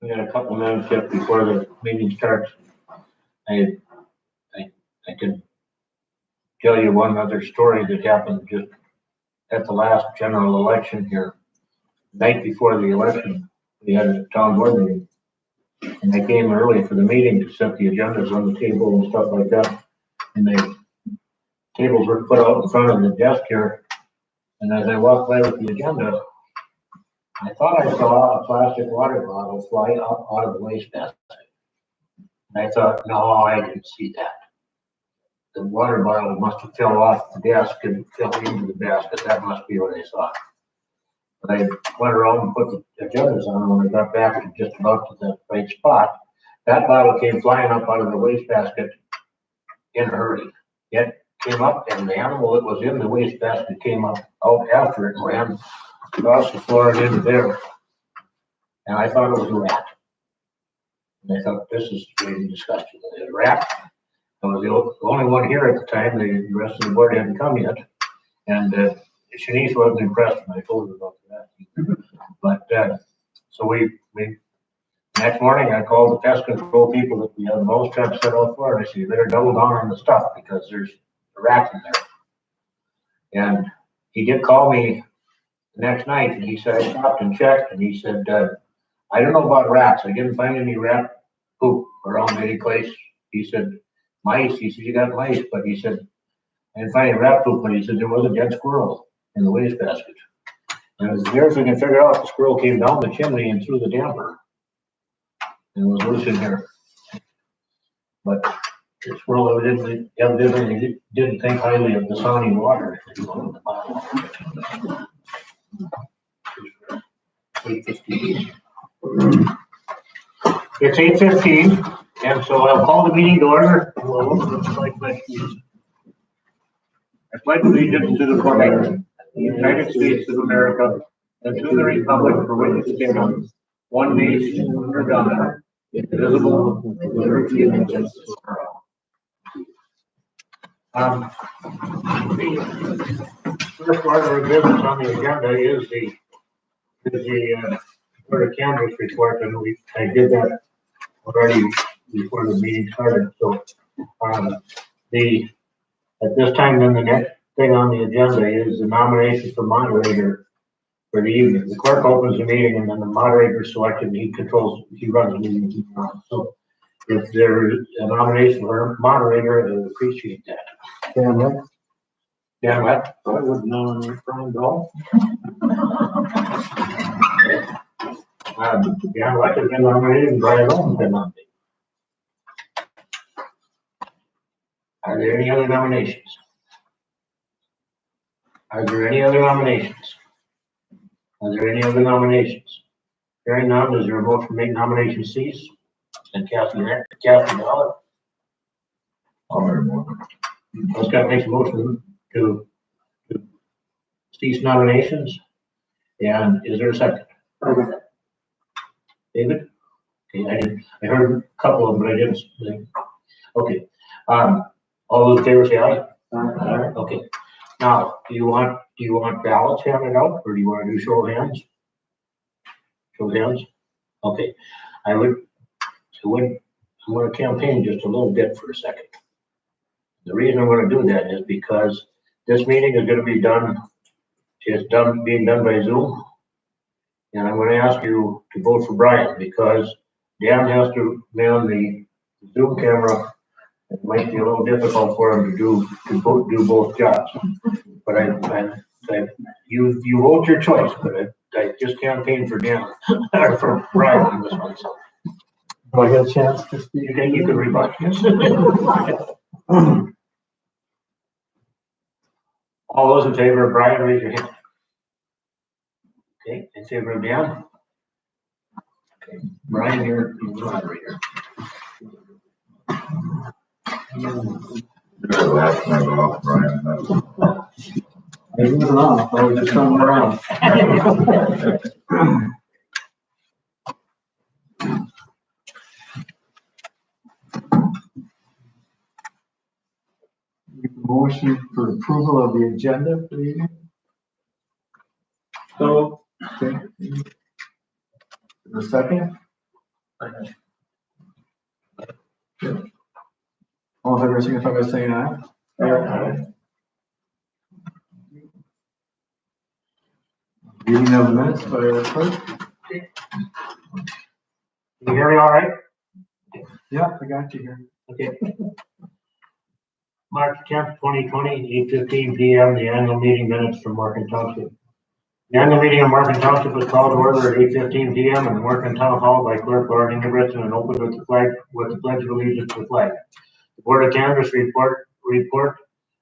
We got a couple minutes yet before the meeting starts. I can tell you one other story that happened just at the last general election here. The night before the election, we had a town board meeting. And I came early for the meeting to set the agendas on the table and stuff like that. And the tables were put out in front of the desk here. And as I walked by with the agenda, I thought I saw a plastic water bottle fly out of the wastebasket. And I thought, no, I didn't see that. The water bottle must have fell off the desk and fell into the basket. That must be what I saw. But I went around and put the agendas on, and when I got back to just about to the right spot, that bottle came flying up out of the wastebasket in a hurry. It came up, and the animal that was in the wastebasket came up out after it and ran across the floor and into there. And I thought it was a rat. And I thought, this is really disgusting. It's a rat. I was the only one here at the time. The rest of the board hadn't come yet. And Shanice wasn't impressed when I told her about that. But so we next morning I called the pest control people that we had the most traps set out for, and I said, you better double down on the stuff because there's a rat in there. And he did call me the next night, and he said, I stopped and checked, and he said, I don't know about rats. I didn't find any rat poop around any place. He said, mice. He said, you got mice, but he said, I didn't find any rat poop, but he said, there was a dead squirrel in the wastebasket. And as near as we can figure out, the squirrel came down the chimney and through the damper and was loose in here. But the squirrel evidently didn't think highly of the Sawney water. 8:15. It's 8:15, and so I'll call the meeting to order. We'll open the flag questions. I pledge allegiance to the flag of the United States of America and to the republic for which it stands, one nation under God, indivisible, with liberty and justice for all. The first order of business on the agenda is the Board of Canvas report, and I did that already before the meeting started, so, at this time, then the next thing on the agenda is the nomination for moderator for the evening. The clerk opens the meeting and then the moderator is selected and he runs the meeting. So if there is a nomination for moderator, I would appreciate that. Dan Lick. Dan what? I would nominate Brian Dahl. Dan Lick has been nominated and Brian Dahl has been nominated. Are there any other nominations? Are there any other nominations? Are there any other nominations? Hearing none, is there a motion to make nomination cease? And Kathy Ballard. I'll make a motion. Scott makes a motion to cease nominations. And is there a second? Okay. David? Okay, I heard a couple of them, but I didn't. Okay. All those in favor say aye. Aye. Okay. Now, do you want ballots handed out, or do you want to do show of hands? Show of hands? Okay. I'm going to campaign just a little bit for a second. The reason I'm going to do that is because this meeting is going to be being done by Zoom. And I'm going to ask you to vote for Brian because Dan has to man the Zoom camera. It might be a little difficult for him to do both jobs. But you vote your choice, but I just campaigned for Dan or for Brian on this one. So Do I get a chance to speak? you can rebut. All those in favor of Brian, raise your hand. Okay, in favor of Dan? Okay, Brian, you're the moderator. Last night off, Brian. I was off. I was just coming around. Motion for approval of the agenda for the evening. So, okay. A second? Okay. All in favor, signify by saying aye. Aye. Reading of the minutes by the clerk. Can you hear me all right? Yeah, I got you here. Okay. March 10th, 2020, 8:15 p.m., the annual meeting minutes from Morken Township. The annual meeting of Morken Township was called to order at 8:15 p.m. in the Morken Town Hall by Clerk Lauren Ingebrigtsen and opened with the pledge of allegiance to the flag. The Board of Canvass report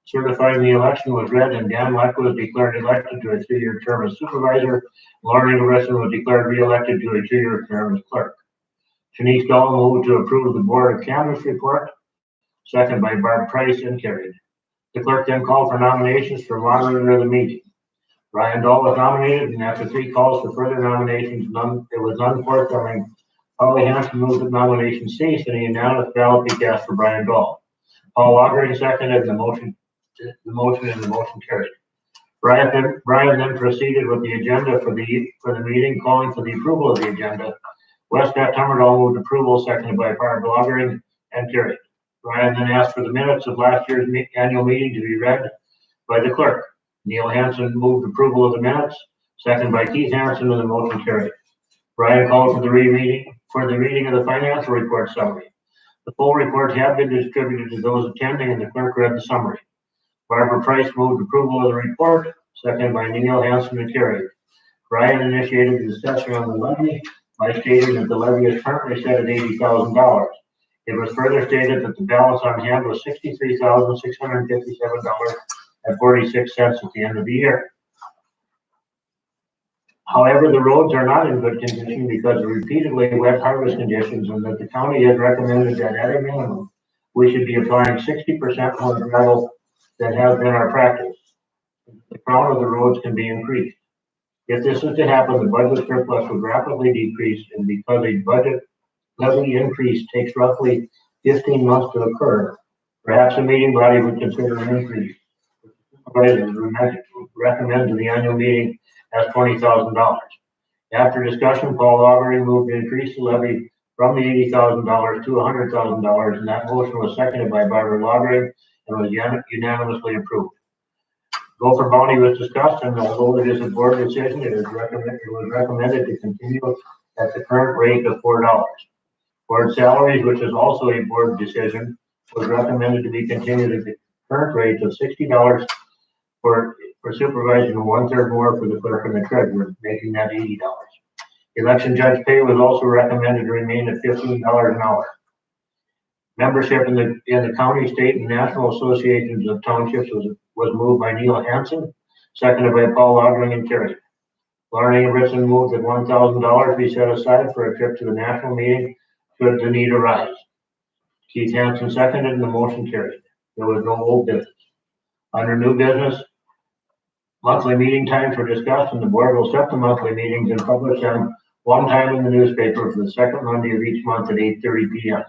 certifying the election was read, and Dan Leck was declared elected to a 2-year term as supervisor. Lauren Ingebrigtsen was declared re-elected to a 2-year term as clerk. Shanice Dahl moved to approve the Board of Canvass report, second by Barb Price, and carried. The clerk then called for nominations for moderator of the meeting. Brian Dahl was nominated, and after 3 calls for further nominations, it was none forthcoming. Holly Hanson moved the nomination ceased, and a unanimous ballot be cast for Brian Dahl. Paul Walker seconded the motion, and the motion carried. Brian then proceeded with the agenda for the meeting, calling for the approval of the agenda. Westcott Tummerdahl moved approval, seconded by Barb Loggering, and carried. Brian then asked for the minutes of last year's annual meeting to be read by the clerk. Neil Hansen moved approval of the minutes, seconded by Keith Hansen, and the motion carried. Brian called for the reading of the financial report summary. The full report had been distributed to those attending, and the clerk read the summary. Barbara Price moved approval of the report, seconded by Neil Hansen, and carried. Brian initiated the discussion on the levy by stating that the levy is currently set at $80,000. It was further stated that the balance on hand was $63,657.46 at the end of the year. However, the roads are not in good condition because of repeatedly wet harvest conditions, and that the county has recommended that at a minimum, we should be applying 60% more gravel than has been our practice. The crown of the roads can be increased. If this is to happen, the budget surplus would rapidly decrease, and because a budget levy increase takes roughly 15 months to occur, perhaps a meeting body would consider an increase. The recommend to the annual meeting as $20,000. After discussion, Paul Augury moved to increase the levy from the $80,000 to $100,000, and that motion was seconded by Barbara Lodring and was unanimously approved. Gopher Bounty was discussed, and although it is a board decision, it was recommended to continue at the current rate of $4. Board salaries, which is also a board decision, was recommended to be continued at the current rate of $60 for supervisor and 1/3 more for the clerk and the treasurer, making that $80. Election judge pay was also recommended to remain at $15 an hour. Membership in the county, state, and national associations of townships was moved by Neil Hansen, seconded by Paul Lodring and carried. Lauren A. Ritson moved that $1,000 be set aside for a trip to the national meeting should the need arise. Keith Hansen seconded, and the motion carried. There was no old business. Under new business, monthly meeting times were discussed, and the board will set the monthly meetings and publish them one time in the newspaper for the second Monday of each month at 8:30 p.m.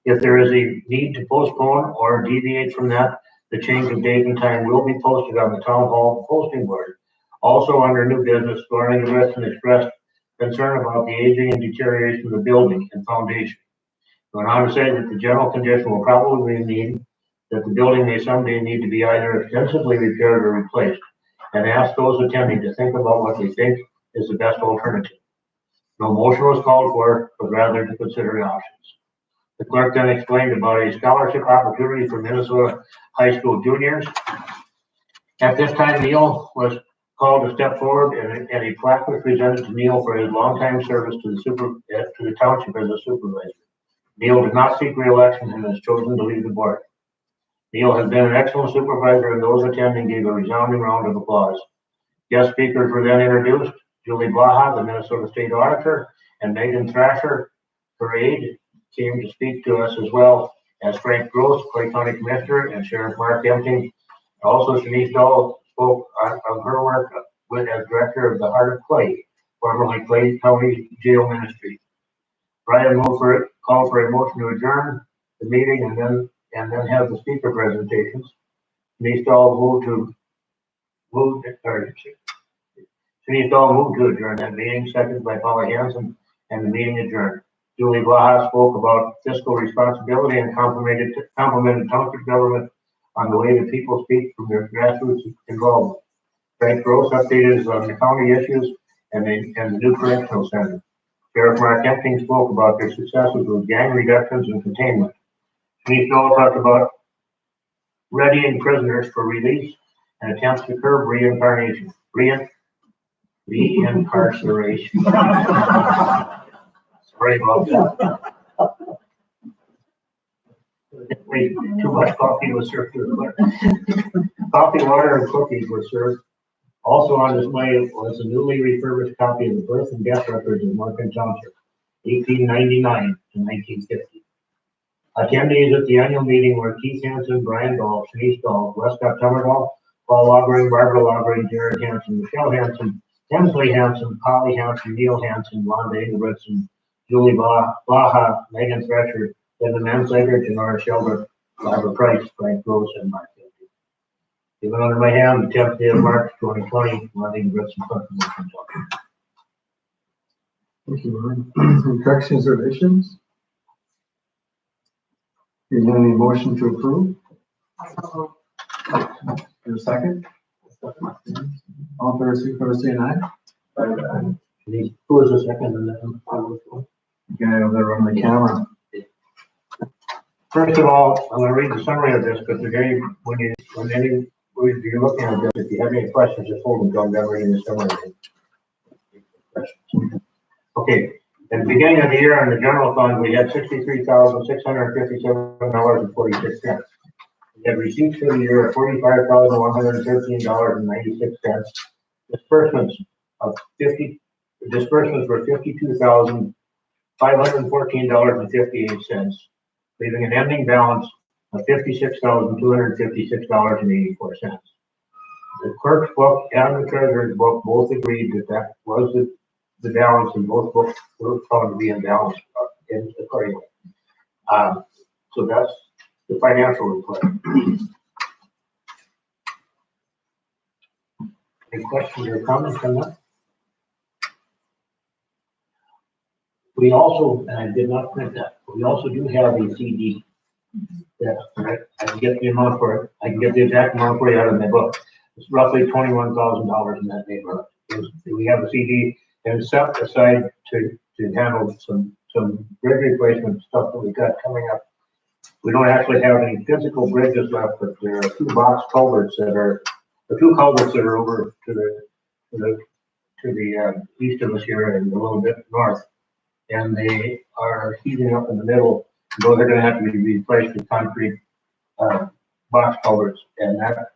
If there is a need to postpone or deviate from that, the change of date and time will be posted on the town hall posting board. Also under new business, Lauren Ritson expressed concern about the aging and deterioration of the building and foundation. Went on to say that the general condition will probably mean that the building may someday need to be either extensively repaired or replaced, and asked those attending to think about what they think is the best alternative. No motion was called for, but rather to consider options. The clerk then explained about a scholarship opportunity for Minnesota high school juniors. At this time, Neil was called to step forward, and a plaque was presented to Neil for his longtime service to the township as a supervisor. Neil did not seek re-election and has chosen to leave the board. Neil has been an excellent supervisor, and those attending gave a resounding round of applause. Guest speakers were then introduced: Julie Blaha, the Minnesota State Auditor, and Megan Thrasher, her aide, came to speak to us, as well as Frank Gross, Clay County Commissioner, and Sheriff Mark Empting. Also, Shanice Dahl spoke of her work as Director of the Heart of Clay, formerly Clay County Jail Ministry. Brian called for a motion to adjourn the meeting and then have the speaker presentations. Shanice Dahl moved to adjourn that meeting, seconded by Paula Hansen, and the meeting adjourned. Julie Blaha spoke about fiscal responsibility and complimented township government on the way that people speak from their grassroots involvement. Frank Gross updated us on the county issues and the new correctional center. Sheriff Mark Empting spoke about their successes with gang reductions and containment. Shanice Dahl talked about readying prisoners for release and attempts to curb reincarceration. Sorry about that. Too much coffee was served to the clerk. Coffee, water, and cookies were served. Also on display was a newly refurbished copy of the birth and death records of Morken Township, 1899 to 1950. Attendees at the annual meeting were Keith Hansen, Brian Dahl, Shanice Dahl, Westcott Tummerdahl, Paul Lodring, Barbara Lodring, Jared Hansen, Michelle Hansen, Hensley Hansen, Polly Hansen, Neil Hansen, Londa Ingebrigtsen, Julie Blaha, Megan Thrasher, Linda Manslager, Janora Shelder, Barbara Price, Frank Rose, and Mark Kennedy. Given under my hand, the 10th day of March 2020, Londa Ingebrigtsen. Thank you, Ron. Corrections or additions? Is there any motion to approve? Your second? All fair, saying aye? Who was the second on that one? Guy over there on the camera. First of all, I'm going to read the summary of this, but today, when you're looking at this, if you have any questions, just hold them till I'm done reading the summary. Okay, at the beginning of the year on the general fund, we had $63,657.46. We had receipts for the year of $45,113.96. Disbursements were $52,514.58, leaving an ending balance of $56,256.84. The clerk's book and the treasurer's book both agreed that was the balance, and both books were found to be in balance accordingly. So that's the financial report. Any questions or comments on that? We also, and I did not print that, we also do have a CD. That, I can get the amount for it, I can get the exact amount for you out of my book. It's roughly $21,000 in that neighborhood. We have a CD and set aside to handle some bridge replacement stuff that we got coming up. We don't actually have any physical bridges left, but there are two box culverts that are, the two culverts that are over to the east of us here and a little bit north. And they are heating up in the middle. Those are gonna have to be replaced with concrete, box culverts. And that,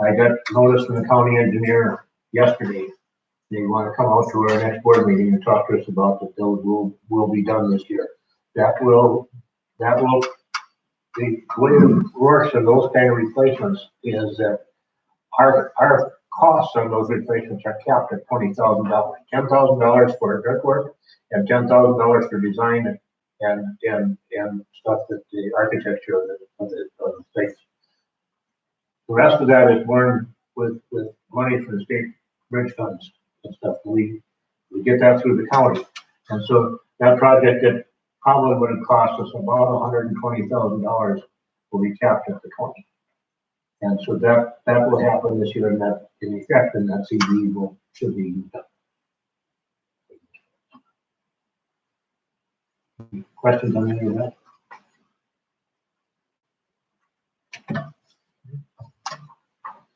I got notice from the county engineer yesterday. They wanna come out to our next board meeting and talk to us about that. Those will be done this year. That will, the way it works on those kind of replacements is that our costs on those replacements are capped at $20,000. $10,000 for dirt work and $10,000 for design and stuff that the architecture of the place. The rest of that is borne with money from the state bridge funds and stuff. We get that through the county. And so that project that probably would have cost us about $120,000 will be capped at the 20. And so that will happen this year, and that in effect, and that CD should be used up. Questions on any of that?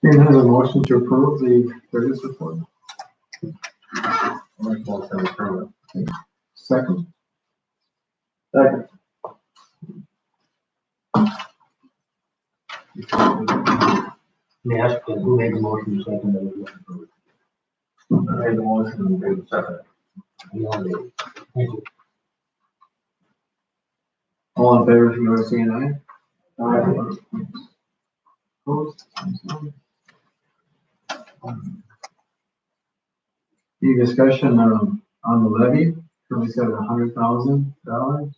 Ian has a motion to approve the bridges report. Second. Second. May I ask who made the motion? Second. I made the motion and made the second. Thank you. All in favor, if you want to say an aye. Aye. Opposed? Any discussion on the levy? Currently set at $100,000.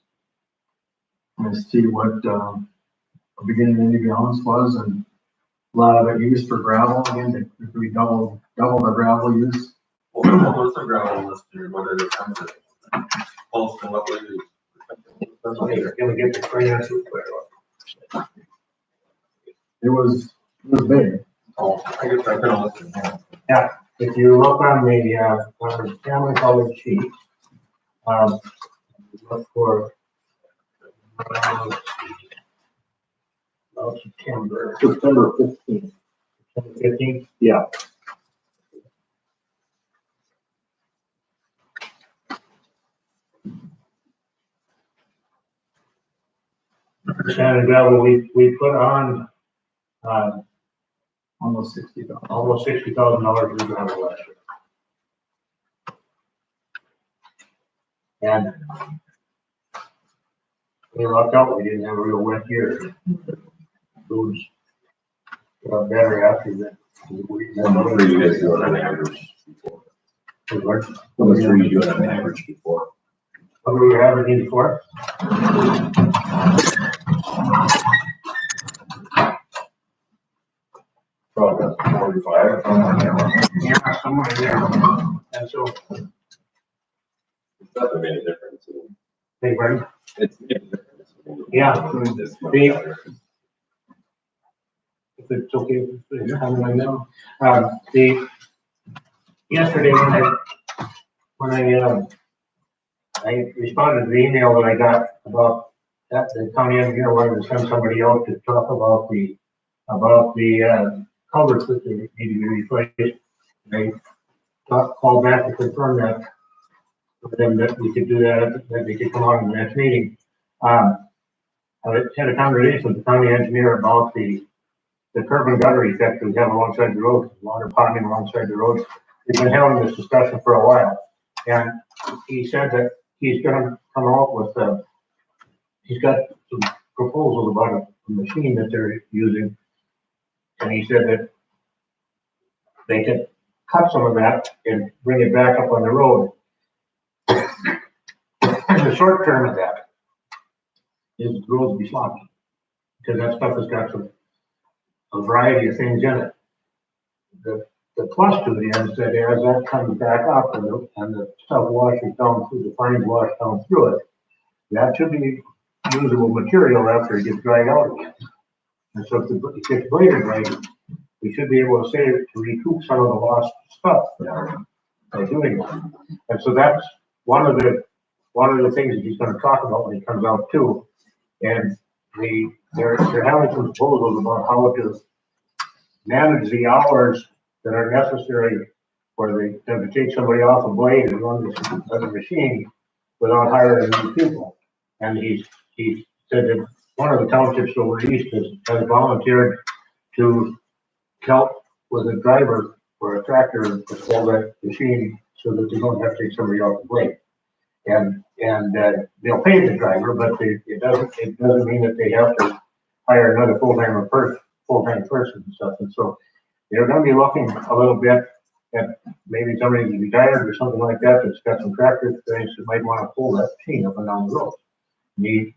And see what the beginning of the gallons was, and a lot of it used for gravel. Again, if we double the gravel use. What's the gravel list here? What are the temperatures? Pulse and what we use? Can we get the clearance? It was big. Oh, I guess I could listen. Yeah, if you look on the family college sheet, look for September 15th. September 15th? Yeah. Sand and gravel, we put on Almost $60,000. almost $60,000 in gravel last year. And we lucked out, we didn't have a real wet year. Roads got better after that. How much were you guys doing on average before? How much were you doing on average before? What were we averaging before? Probably about 45. Yeah, somewhere there. And so, It's not made a difference. hey, Brady. It's made a difference. Yeah. This much The- better. If it's okay, it's coming right now. Yesterday when I responded to the email that I got about that, the county engineer wanted to send somebody out to talk about the culverts that they need to be replaced. They called back to confirm that with them that we could do that they could come out in the next meeting. I had a conversation with the county engineer about the curb and gutter effect that we have alongside the road, water ponding alongside the road. We've been having this discussion for a while, and he said that he's gonna come out with he's got some proposals about a machine that they're using, and he said that they can cut some of that and bring it back up on the road. And the short term of that is the roads be sloppy, because that stuff has got a variety of things in it. The the plus to it is that as that comes back up and the stuff washes down through, the fines wash down through it, that should be usable material after it gets dried out again. And so if it gets bladed right, we should be able to save it to recoup some of the lost stuff by doing that. And so that's one of the things that he's gonna talk about when he comes out too. And they're having some proposals about how to manage the hours that are necessary for them to take somebody off a blade and run the machine without hiring new people. And he said that one of the townships over east has volunteered to help with a driver or a tractor to pull that machine so that they don't have to take somebody off the blade. And they'll pay the driver, but it doesn't mean that they have to hire another full-time person and stuff. And so they're gonna be looking a little bit at maybe somebody who's retired or something like that that's got some tractor experience that might wanna pull that machine up and down the road.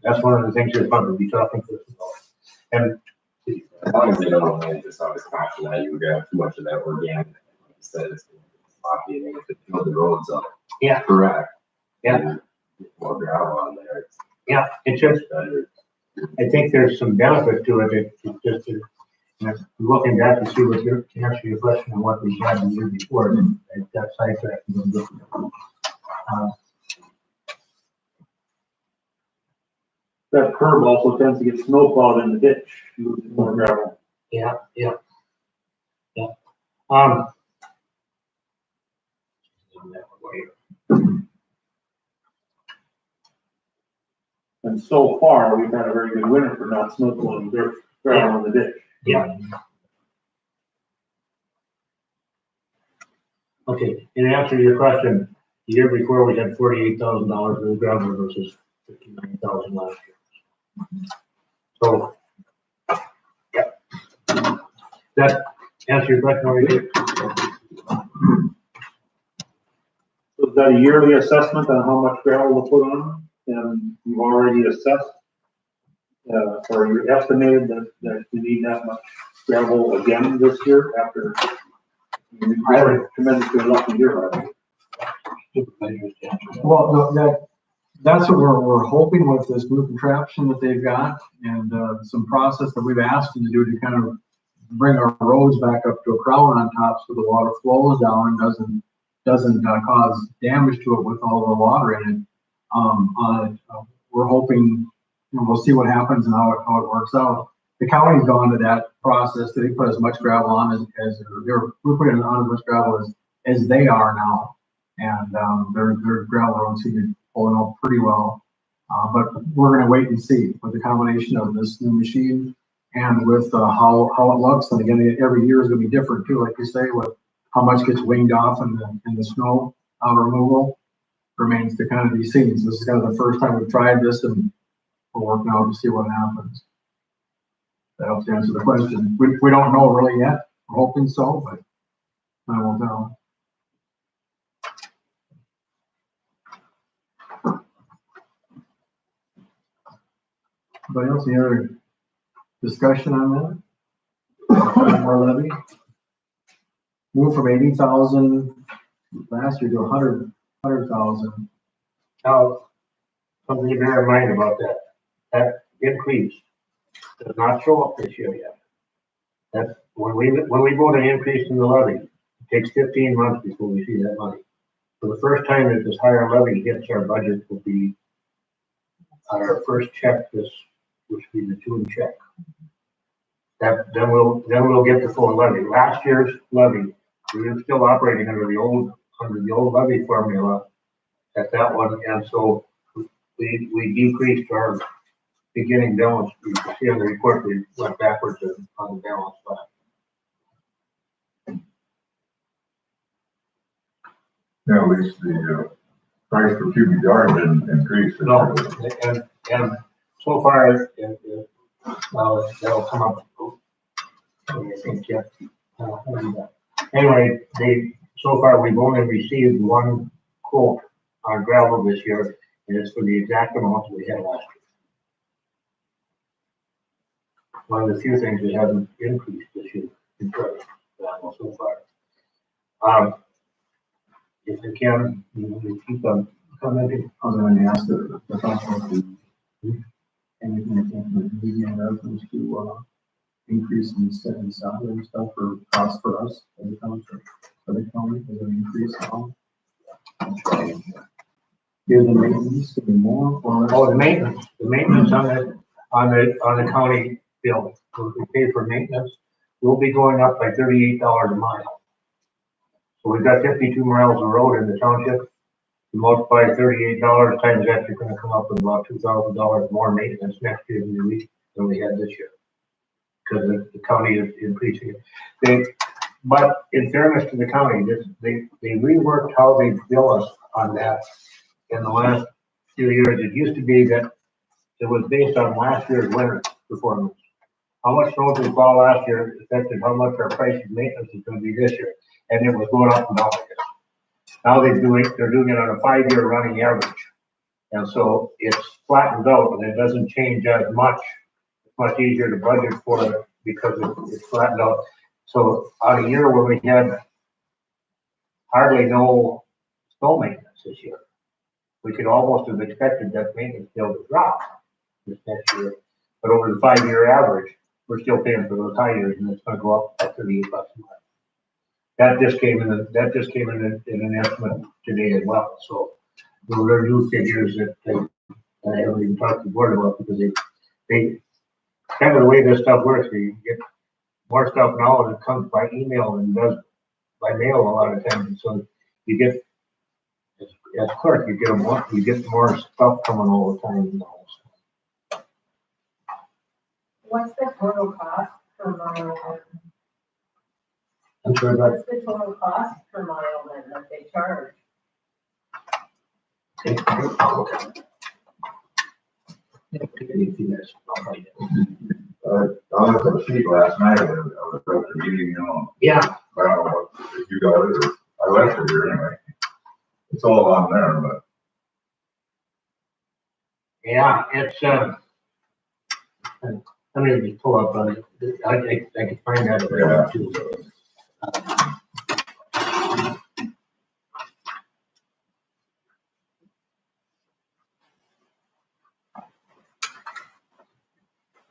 That's one of the things they're probably be talking to us about. And as long as they don't land just always caution that you have too much of that organic, like you said, it's sloppy, and if it fills the roads up. Yeah. Correct. Yeah. More gravel on there. Yeah, it's just better. I think there's some benefit to it. It's just looking back to see what to answer your question on what we had the year before, and that sidetracked. That curb also tends to get snow plowed in the ditch, losing more gravel. Yeah. And so far, we've had a very good winter for not snow plowing dirt gravel in the ditch. Yeah. Okay, in answer to your question, the year before we had $48,000 in gravel versus $59,000 last year. So, yeah. That answer your question already? So is that a yearly assessment on how much gravel to put on? And you've already assessed, or you estimated that you need that much gravel again this year after you've had a tremendously lucky year, right? Well, no, that's what we're hoping with this new contraption that they've got and some process that we've asked them to do to kind of bring our roads back up to a crown on top so the water flows down and doesn't cause damage to it with all the water in it. We're hoping, we'll see what happens and how it works out. The county's gone to that process. They put as much gravel on as we're putting on as much gravel as they are now. And their gravel roads seem to be pulling out pretty well. But we're going to wait and see with the combination of this new machine and with how it looks. And again, every year is going to be different too, like you say, with how much gets winged off in the snow removal remains to kind of be seen. So this is kind of the first time we've tried this, and we're working out to see what happens. That helps answer the question. We don't know really yet. We're hoping so, but I won't know. Anybody else, any other discussion on that? More levy? Moved from 80,000 last year to 100,000. Now, something to bear in mind about that increase does not show up this year yet. That's when we vote an increase in the levy, it takes 15 months before we see that money. So the first time that this higher levy hits our budget will be our first check, which will be the June check. Then we'll get the full levy. Last year's levy, we were still operating under the old levy formula at that one, and so we decreased our beginning balance. You can see on the report we went backwards on the balance left. Yeah, at least the price per cubic yard didn't increase. No, and so far, that'll come up. I think, yeah. Anyway, so far we've only received one quote on gravel this year, and it's for the exact amount we had last year. One of the few things we haven't increased this year in price gravel so far. If you can, you keep on commenting. I was gonna ask the thought about the, anything that came from the media and reference to, increase in salary and stuff or cost for us, as a county, for the county, is there an increase at all? Here the maintenance to be more or? Oh, the maintenance on the county bill, what we pay for maintenance, will be going up by $38 a mile. So we've got 52 miles of road in the township. You multiply $38 times that, you're gonna come up with about $2,000 more maintenance next year than we had this year. Because the county is increasing it. But in fairness to the county, they reworked how they bill us on that in the last few years. It used to be that it was based on last year's winter performance. How much snow did fall last year affected how much our price of maintenance is gonna be this year. And it was going up and down. Now they're doing it on a 5-year running average. And so it's flattened out and it doesn't change as much. It's much easier to budget for it because it's flattened out. So on a year where we had hardly no snow maintenance this year, we could almost have expected that maintenance bill to drop this next year. But over the 5-year average, we're still paying for those high years and it's gonna go up by $38 a month. That just came in in an estimate today as well. So there are new figures that I haven't even talked to the board about because they kind of the way this stuff works, you get more stuff now and it comes by email and does by mail a lot of times. And so you get, as clerk, you get more stuff coming all the time. You know. What's the total cost per mile? I'm sorry about What's the total cost per mile then that they charge? I looked at the sheet last night, I was at the meeting, you know, Yeah, I don't know if you got it, or I left it here anyway. It's all on there, but yeah, it's, let me just pull up on it. I can find that Yeah. too.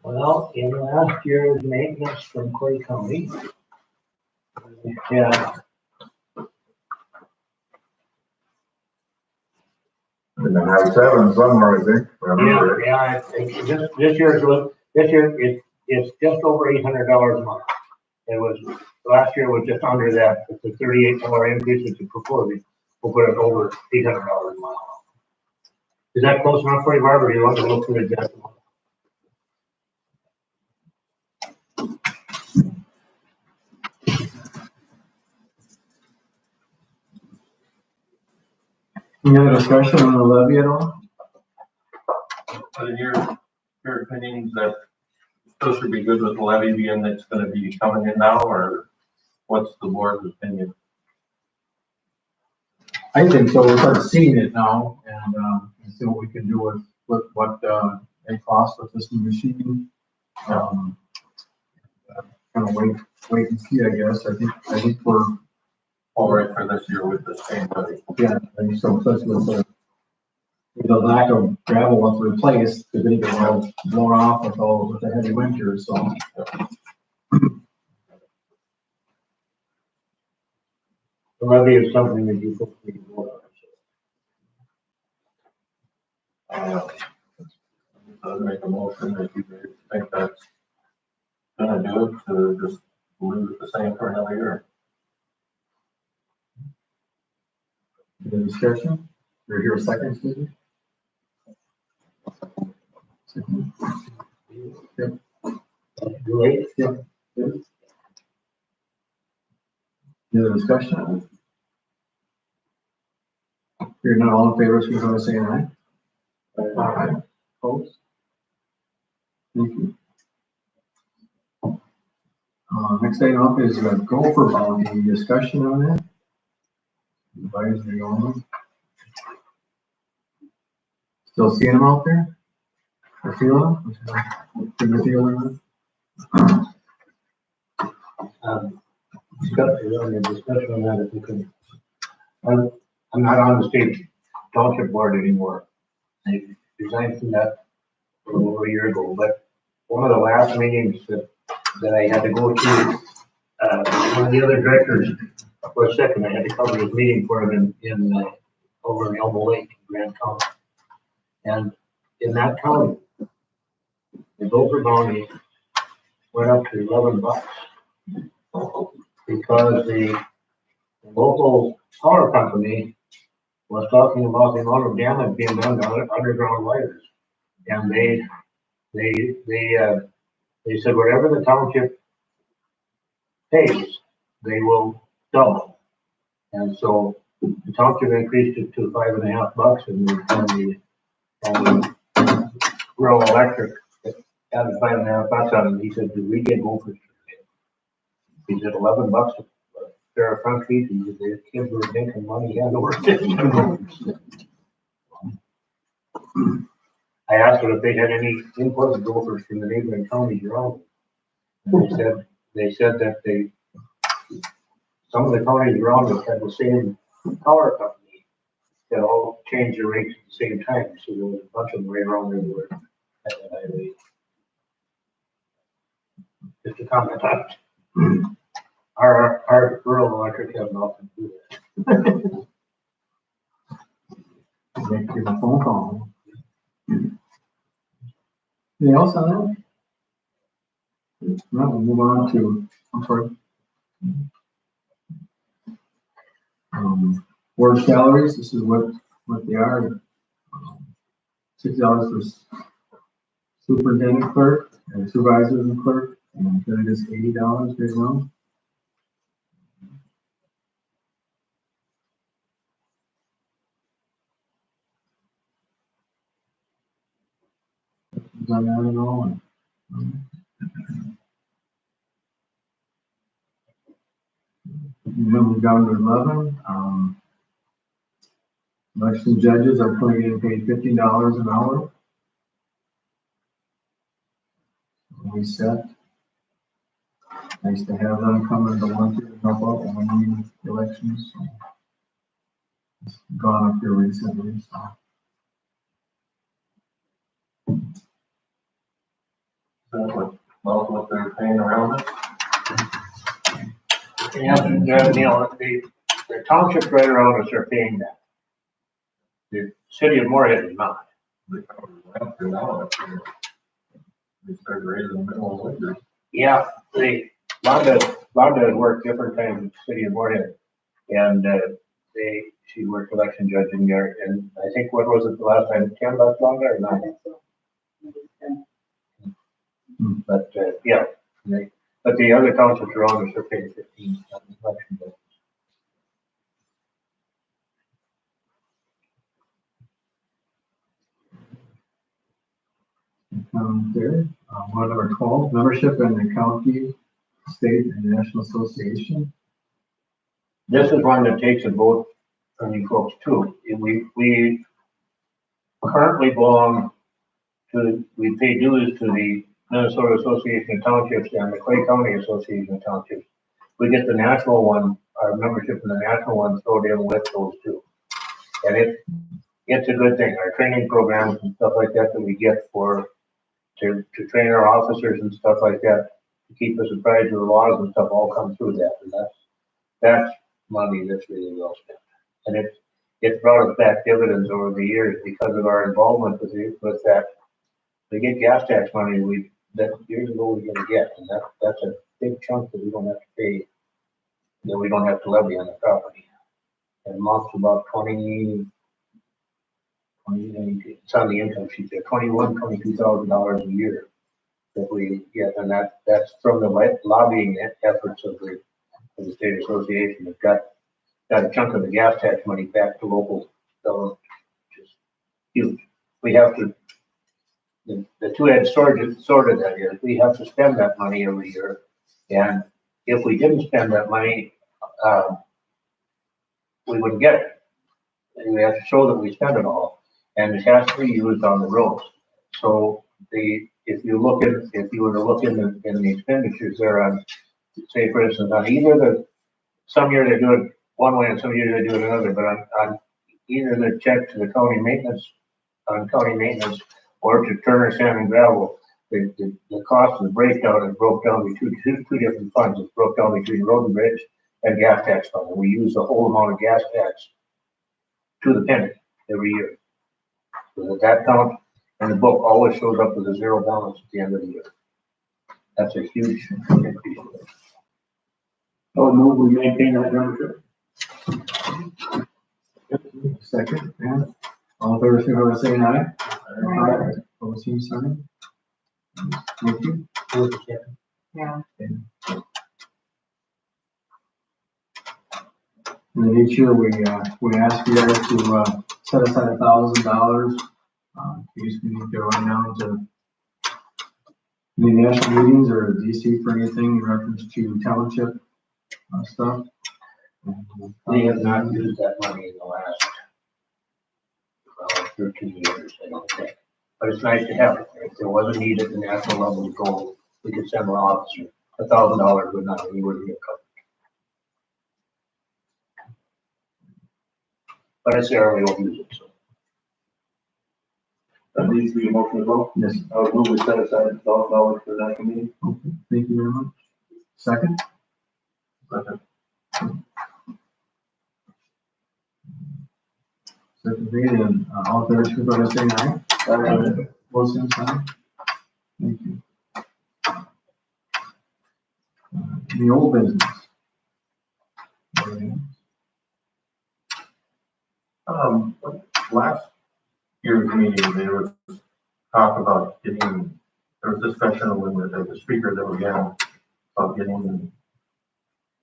Well, in last year's maintenance from Clay County, yeah, in the high seven somewhere, I think. I remember it. I think this year it's just over $800 a month. It was, last year was just under that, it's a $38 increase, which is proposing, we'll put it over $800 a month. Is that close enough for you, Barbara, or do you want to look for the decimal? Any other discussion on the levy at all? In your opinion, that still should be good with the levy being that's gonna be coming in now, or what's the board's opinion? I think so, we'll start seeing it now and see what we can do with what, it costs with this new machine. Kind of wait and see, I guess. I think we're, All right for this year with the same levy? yeah, I think so, especially with the lack of gravel once replaced, they're gonna get all blown off with the heavy winter, so. The levy is something that you folks need to vote on. I'd make a motion if you think that's gonna do it, to just leave it the same for another year. Any discussion? Or here a second, Susan? Second. Yep. Great. Yep. Yep. Any other discussion on it? You're not all in favor, so you're going to say aye? Aye. Opposed? Thank you. Next item up is a gopher bounty. Any discussion on that? Advisory only. Still seeing them out there? Or feel them? Can you feel them? discussion on that, if you could. I'm not on the state township board anymore. I resigned from that a little over a year ago, but one of the last meetings that I had to go to, one of the other directors was sick, and I had to cover his meeting for him over in Elbow Lake, Grand County. And in that county, the Gopher Bounty went up to $11 because the local power company was talking about the amount of damage being done to underground wires. And they said whatever the township pays, they will double. And so the township increased it to $5.50, and the rural electric added $5.50 on it. He said, "Do we get gophers?" He said, $11 a pair of front feet. He said, "The kids were making money hand over fist." I asked them if they had any imported gophers from the neighboring counties around. And they said that some of the counties around us had the same power company that all changed their rates at the same time. So there was a bunch of them right around there that were at that highway. Just a comment on it. Our rural electric has nothing to do with that. Make a phone call. Anything else on that? No, we'll move on to, I'm sorry. Board salaries, this is what they are. $6 for superintendent clerk and supervisor and clerk, and then it is $80 right now. On that at all. Then we're down to 11. Election judges are currently getting paid $15 an hour. We set. Nice to have them come and volunteer and help out when we need elections. So it's gone up here recently. So. What they're paying around it? Yeah, the townships right around us are paying that. The city of Moorhead is not. They started raising minimum wages. Yeah, Londa has worked different times in the city of Moorhead, and she worked election judge in there, and I think, what was it the last time, $10 Londa or not? But yeah, but the other townships around us are paying 15 election judges. There, one number 12, membership in the county, state, and national association. This is one that takes a vote from you folks too. We currently belong to, we pay dues to the Minnesota Association of Townships and the Clay County Association of Townships. We get the national one, our membership in the national one thrown in with those two. And it's a good thing. Our training programs and stuff like that we get to train our officers and stuff like that, to keep us apprised of the laws and stuff, all come through that. And that's money that's really well spent. And it's brought us back dividends over the years because of our involvement with that. We get gas tax money that years ago we didn't get, and that's a big chunk that we don't have to pay, that we don't have to levy on the property. It amounts to about 20, it's on the income sheet there, $22,000 a year that we get, and that's from the lobbying efforts of the state association. We've got a chunk of the gas tax money back to local government, which is huge. We have to, the two-edged sword of that is we have to spend that money every year, and if we didn't spend that money, we wouldn't get it. And we have to show that we spend it all, and it has to be used on the roads. So if you were to look in the expenditures there on, say for instance, on either some years they do it one way and some years they do it another, but on either the check to the county maintenance, on county maintenance, or to Turner Sand and Gravel, the cost of the breakdown is broke down between two different funds. It's broke down between road and bridge and gas tax fund. And we use the whole amount of gas tax to the penny every year. So that count and the book always shows up with a zero balance at the end of the year. That's a huge increase. I would move we maintain that membership. Second, yeah. All in favor, signify by saying aye. Aye. Opposed, same sign. Thank you. Yeah. And then each year we ask you guys to, set aside $1,000. In case we need to run down to any national meetings or DC for anything in reference to township, stuff. We have not used that money in the last 13 years, I don't think. But it's nice to have it. If there was a need at the national level to go, we could send an officer. $1,000 would not anywhere near covered. But it's there, we don't use it, so. That needs to be a motion as well. Yes. I would move we set aside $1,000 for that committee. Okay, thank you very much. Second? Second reading, all in favor, signify by saying aye. Aye. Opposed, same sign. Thank you. The old business. Last year's meeting, there was talk about getting, there was discussion when the speaker that was in about getting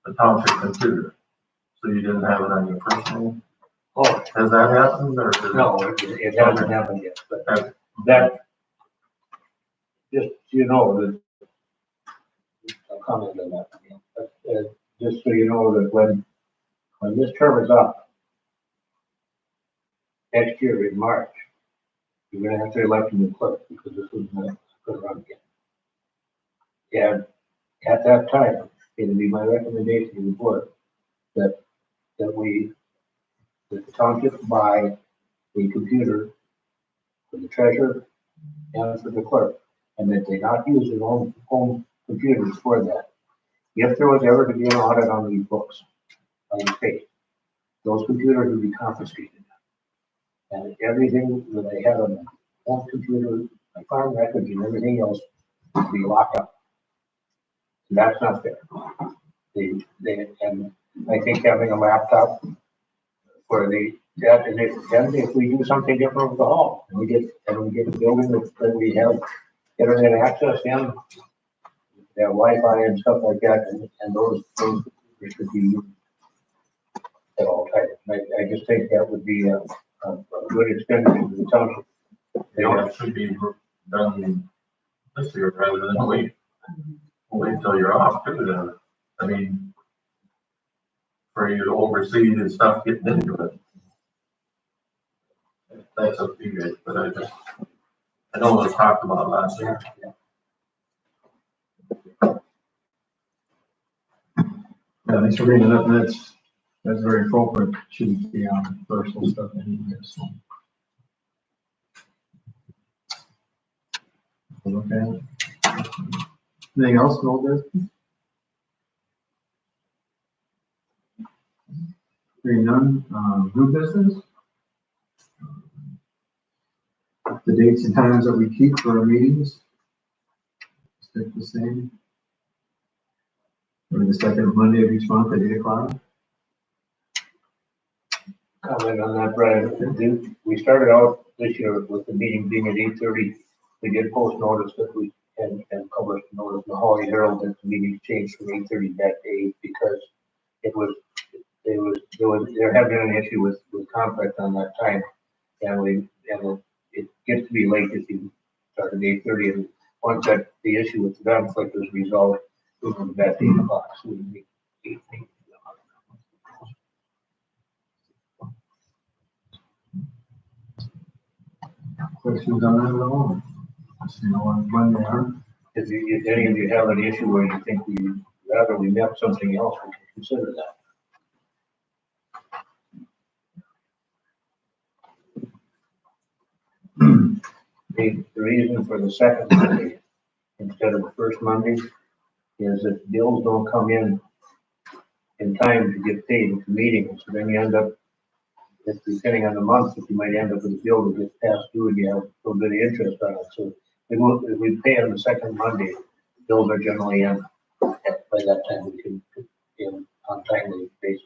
the township computer. So you didn't have it on your personal. Oh, Has that happened or? no, it hasn't happened yet, but that, just, so you know, that, I'll comment on that. But, just so you know that when this term is up, next year in March, you're gonna have to elect a new clerk because this one's not gonna run again. And at that time, it'll be my recommendation to the board that the township buy a computer for the treasurer and for the clerk, and that they not use their own home computers for that. If there was ever to be an audit on these books, on the state, those computers would be confiscated. And everything that they had on the home computer, my farm records and everything else would be locked up. And that's not fair. And I think having a laptop where if we do something different with the hall, and we get a building that we have internet access in, they have Wi-Fi and stuff like that, and those computers should be used at all times. I just think that would be a good expenditure to the township. It should be done this year rather than wait till you're off too, then. I mean, for you to oversee the stuff getting into it. That's up to you guys, but I know it was talked about last year. Yeah, thanks for bringing it up, and that's very appropriate. Shouldn't be on personal stuff anyway, so. Okay. Anything else in old business? Hearing none, new business? The dates and times that we keep for our meetings stick the same. Or the second Monday of each month at 8 o'clock. Comment on that, Brian. We started out this year with the meeting being at 8:30. We did post notice that we and published notice in the Holly Herald that the meeting changed from 8:30 back to 8 because there had been an issue with conflict on that time, and it gets to be late if you start at 8:30, and once that the issue with the conflict was resolved, we went back to 8 o'clock. So we meet 8. Questions on that at all? Just, you know, when they are. If any of you have an issue where you think we met something else, we can consider that. The reason for the second Monday instead of the first Monday is that bills don't come in time to get paid at the meeting, so then you end up, it's depending on the month, if you might end up with a bill that gets past due and you have a little bit of interest on it, so if we pay on the second Monday, bills are generally in, by that time we can, in on timely basis.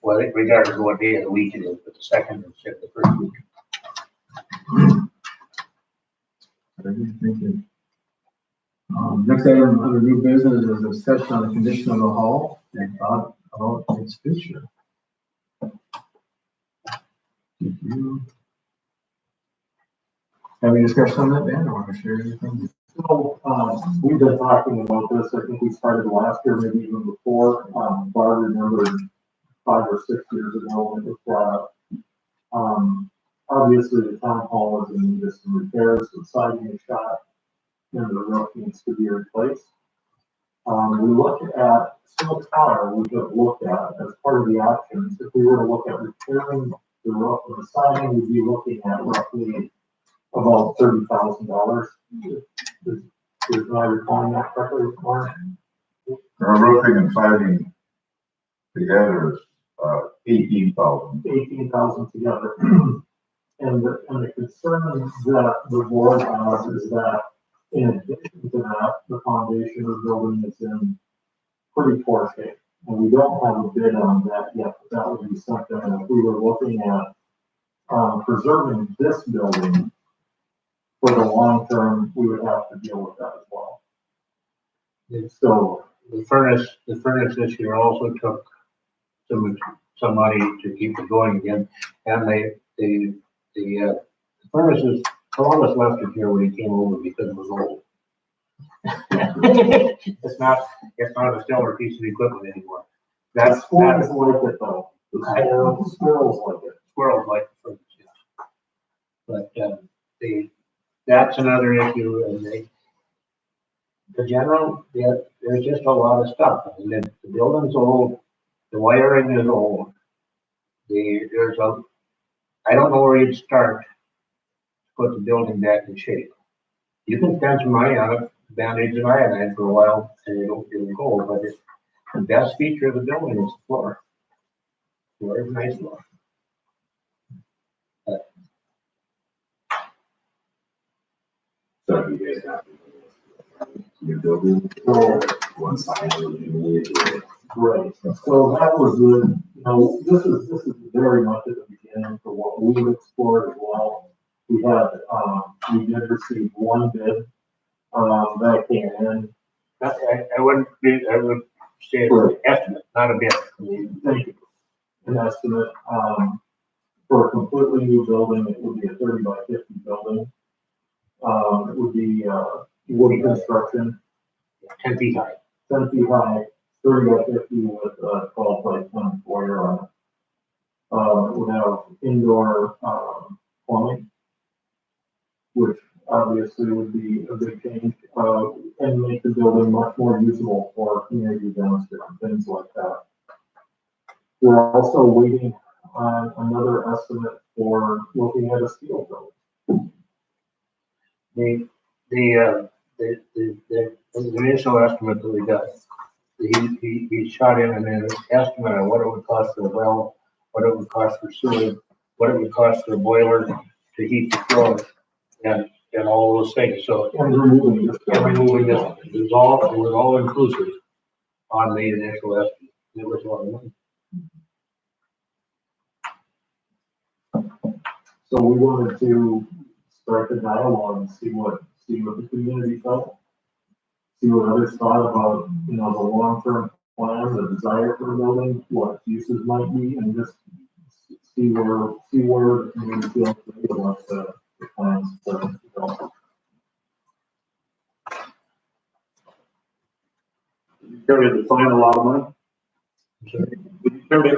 Well, regardless of what day of the week it is, but the second instead of the first week. Very good, thank you. Next item under new business is a discussion on the condition of the hall and thought about its future. Did you have any discussion on that, Dan, or want to share anything? So, we've been talking about this, I think we started last year, maybe even before, Barb remembered 5 or 6 years ago when it was brought up. Obviously the town hall is in need of some repairs, the siding is shot, and the roof needs to be replaced. We looked at, so far, we have looked at, as part of the options, if we were to look at repairing the roof and the siding, we'd be looking at roughly about $30,000. Is my recalling that correctly, Mark? Roofing and siding together is, 18,000. 18,000 together. And the concern that the board has is that in addition to that, the foundation of the building is in pretty poor shape. And we don't have a bid on that yet, but that would be something that if we were looking at preserving this building for the long term, we would have to deal with that as well. So The furnace this year also took some money to keep it going again, and the furnace is, Columbus left it here when he came over because it was old. It's not a stellar piece of equipment anymore. That's squirrels like it though. Squirrels like it. Squirrels like the furnace, yeah. But that's another issue, and there's just a lot of stuff. I mean, the building's old, the wiring is old. I don't know where you'd start to put the building back in shape. You can spend some money on it, Band-Aids and iodine for a while, and it'll go, but the best feature of the building is the floor. The floor is a nice floor. So you guys have your building, or what size would you need? Right, so that was good, this is very much at the beginning for what we've explored as well. We did receive one bid, that came in. I would say it's an estimate, not a bid. Thank you. An estimate, for a completely new building, it would be a 30 by 50 building. It would be, wood construction. 10 feet high. 10 feet high, 30 by 50 with 12 by 10 foyer on it. It would have indoor plumbing, which obviously would be a big change, and make the building much more usable for community events and things like that. We're also waiting on another estimate for looking at a steel building. The initial estimate that we got, he shot in an estimate of what it would cost for the well, what it would cost for sewer, what it would cost for the boiler to heat the floor, and all those things. So And removing this. it was all inclusive on the initial estimate. It was a lot of money. So we wanted to start the dialogue and see what the community felt. See what others thought about, the long-term plan, the desire for the building, what uses might be, and just see where the community feels about the plans. Care to define a lot of money?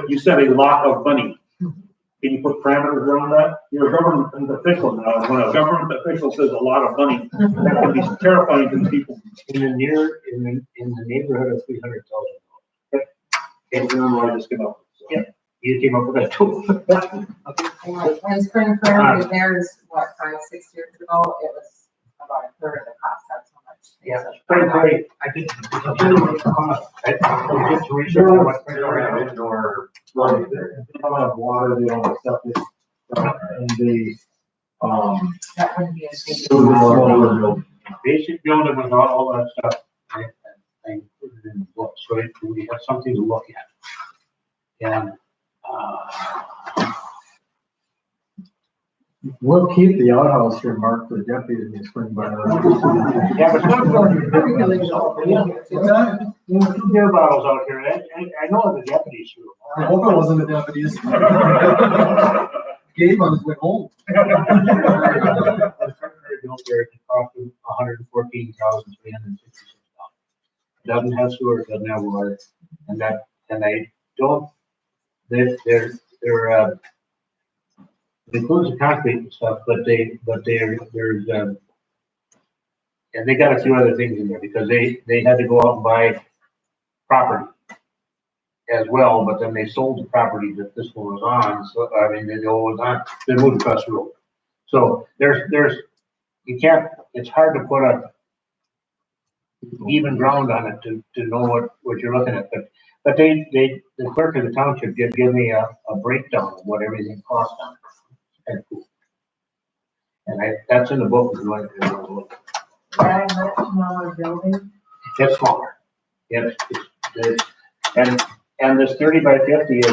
You said a lot of money. Can you put parameters around that? You're a government official now, and when a government official says a lot of money, that can be terrifying to people. In the neighborhood of $300,000. Can't remember where I just came up. So. Yeah. You came up with that too. When Spring Prairie, there's what, 5-6 years ago, it was about a third of the cost, that's how much. Yeah, Spring Prairie, I did, I did some research on what Spring Prairie is. Indoor. Right, they don't have water, they don't have septic, and they, That wouldn't be a big. it was a smaller building. Basic building with all that stuff. I put it in the book, so we have something to look at. And, We'll keep the outhouse here marked for deputy in the spring by. yeah, but some buildings, two beer bottles out here, I know the deputies threw them. I hope it wasn't the deputies. Gabe on his way home. Built there, it cost them $114,366. Doesn't have sewer, doesn't have water, and they don't, they're, it includes the concrete and stuff, but there's, and they got a few other things in there, because they had to go out and buy property as well, but then they sold the property that this one was on, so, I mean, they was on, they moved across the road. So there's, you can't, it's hard to put a even ground on it to know what you're looking at, but the clerk of the township did give me a breakdown of what everything cost on it. Kind of cool. And that's in the book, if you want to look. That much smaller building. It's smaller. It's and this 30 by 50 is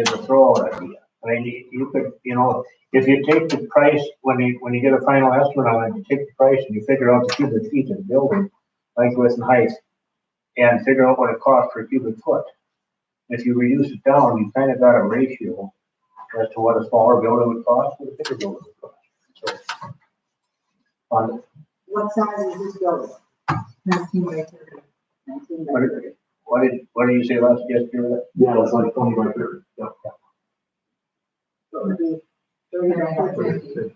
a throwout idea. I mean, you could, you know, if you take the price, when you get a final estimate on it, you take the price and you figure out the cubic feet of the building, length, width, and height, and figure out what it costs per cubic foot. If you reduce it down, you kind of got a ratio as to what a smaller building would cost, what a bigger building would cost. So, What size is this building? 19 by 30. 19 by 30. what did you say last year? Yeah, it's like 20 by 30. Yeah. So it would be 30 by 50.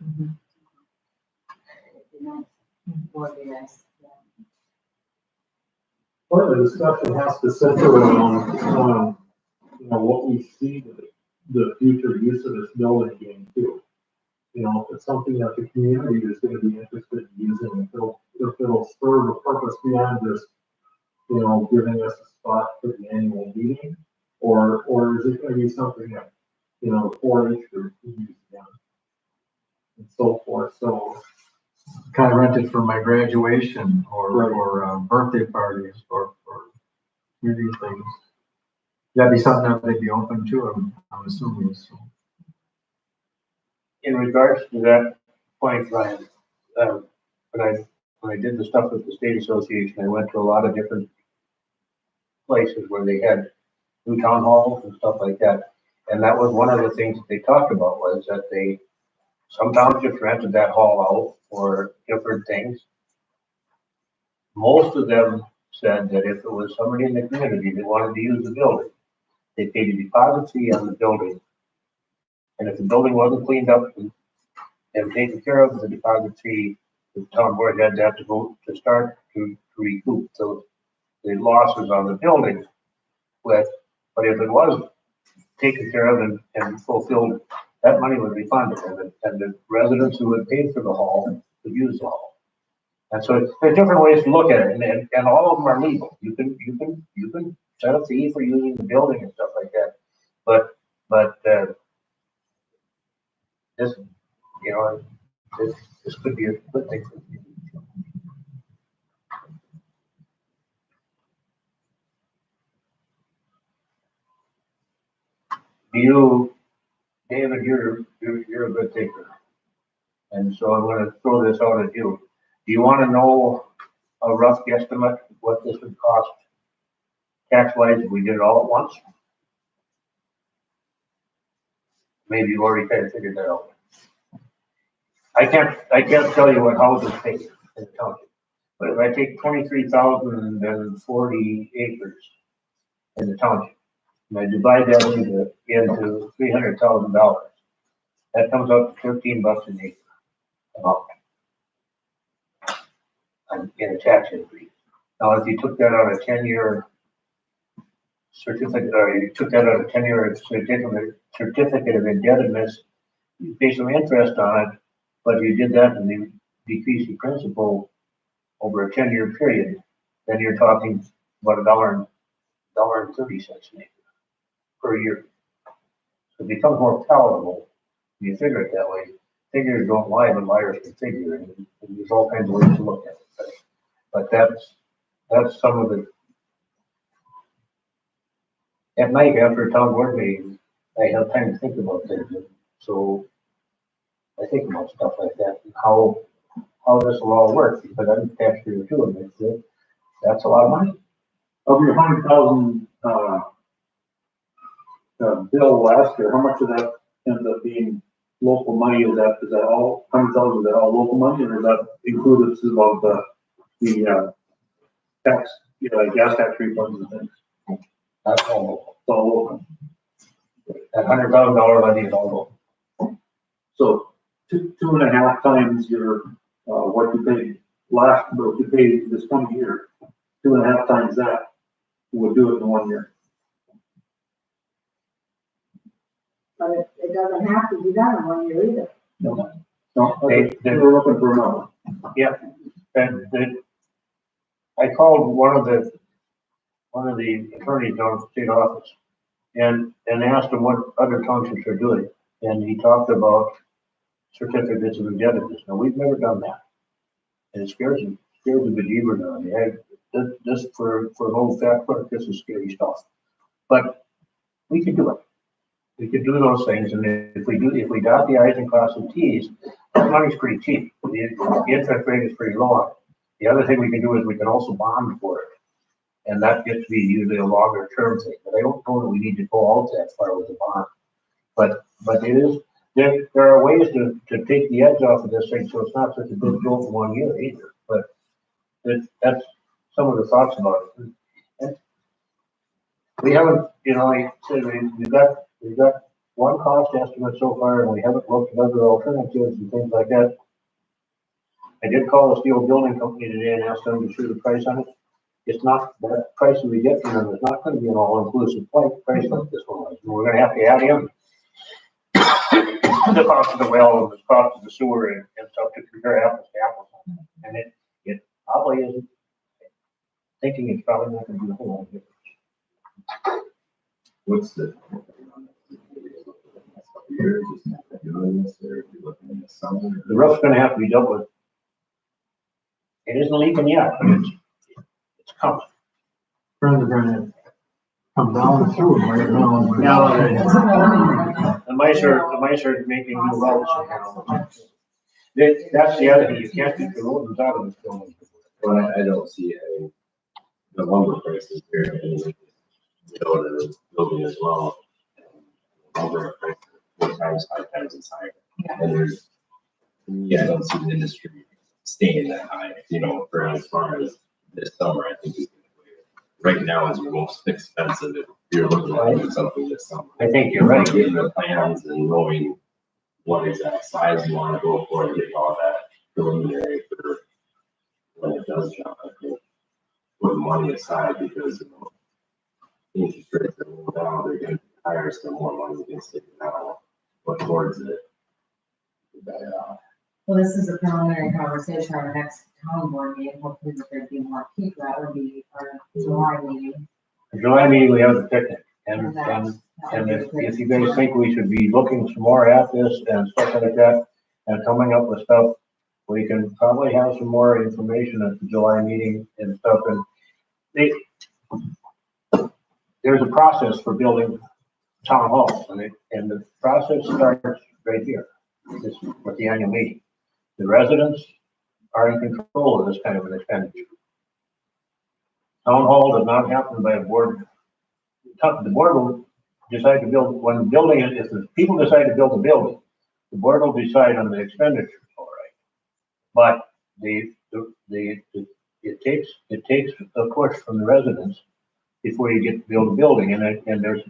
Would be nice. Part of the discussion has to center around, you know, what we see the future use of this building being too. You know, if it's something that the community is gonna be interested in using, if it'll serve a purpose beyond just, you know, giving us a spot for the annual meeting, or is it gonna be something that, you know, the 4-H group can use again? And so forth, so. Kind of rented for my graduation or birthday parties or community things. That'd be something that they'd be open to, I'm assuming, so. In regards to that point, Ryan, when I did the stuff with the state association, I went to a lot of different places where they had new town halls and stuff like that. And that was one of the things that they talked about, was that some townships rented that hall out for different things. Most of them said that if it was somebody in the community that wanted to use the building, they paid a deposit fee on the building. And if the building wasn't cleaned up and taken care of, the deposit fee, the town board had to have to go to start to recoup the losses on the building but if it was taken care of and fulfilled, that money would be funded, and the residents who had paid for the hall could use the hall. And so there's different ways to look at it, and all of them are legal. You can set a fee for using the building and stuff like that, but this, you know, this could be a good thing for the community. David, you're a good thinker, and so I'm going to throw this out at you. Do you want to know a rough guesstimate what this would cost tax-wise if we did it all at once? Maybe you already kind of figured that out. I can't tell you what houses pay in the township, but if I take 23,040 acres in the township, and I divide that into $300,000, that comes up to $13 an acre about in a tax increase. Now, if you took that on a 10-year certificate, or you took that out of 10-year certificate of indebtedness, you pay some interest on it, but you did that and you decrease the principal over a 10-year period, then you're talking about $1.30 maybe per year. So it becomes more palatable when you figure it that way. Figures don't lie, but liars can figure, and there's all kinds of ways to look at it. But that's some of the. At night after a town board meeting, I have time to think about things, and so I think about stuff like that and how this will all work, because I'm taxpayer too, and that's a lot of money. Of your 100,000, bill last year, how much of that ends up being local money? Is that all, 100,000, is that all local money, or is that included of the tax, like gas tax refunds and things? That's all local. It's all local. That $100,000 levy is all local. So 2.5 times your, what you paid what you paid this coming year, 2.5 times that would do it in 1 year. But it doesn't have to be done in 1 year either. No, We're looking for another. Yeah, and I called one of the attorneys down at the state office and asked him what other townships are doing, and he talked about certificates of indebtedness. Now, we've never done that, and it scares the bejeebers out of me. This for an old fat clerk, this is scary stuff, but we could do it. We could do those things, and if we dot the i's and cross the t's, that money's pretty cheap. The interest rate is pretty low. The other thing we can do is we can also bond for it, and that gets to be usually a longer term thing. But I don't know that we need to go out that far with the bond. But it is there are ways to take the edge off of this thing, so it's not such a big jolt in 1 year either. But that's some of the thoughts about it. And we haven't, like I said, we've got one cost estimate so far, and we haven't looked at other alternatives and things like that. I did call the steel building company today and asked them to shoot a price on it. It's not, that price that we get from them is not going to be an all-inclusive price like this one was. We're going to have to add in the cost of the well and the cost of the sewer and stuff to compare apples to apples. And it probably isn't, thinking it's probably not going to be a whole lot of difference. What's the years, just doing this, or if you're looking in the summer? The roof's going to have to be dealt with. It isn't leaking yet, but it's coming. Friends are gonna come down through it right now. Now, the mice are making new roads. That's the other thing, you can't get the rodents out of this building. Well, I don't see the lumber prices here, and the building as well. Lumber prices 4 times, 5 times as high. And I don't see the industry staying that high, for as far as this summer. I think right now is your most expensive if you're looking at doing something this summer. I think you're right. Getting the plans and knowing what exact size you want to go for and get all that preliminary for when it does jump. I think put money aside because interest rates are going down, they're going to be higher, so more money can stick now, but towards it. Well, this is a preliminary conversation. Our next town board meeting, hopefully there'd be more people. That would be our July meeting. The July meeting, we have the picnic, and if you guys think we should be looking some more at this and stuff like that, and coming up with stuff, we can probably have some more information at the July meeting and stuff. And there's a process for building town halls, and the process starts right here. This is with the annual meeting. The residents are in control of this kind of an expenditure. Town hall does not happen by a board. The board will decide to build, when the building is, if the people decide to build a building, the board will decide on the expenditure, all right. But it takes a push from the residents before you get to build a building, and there's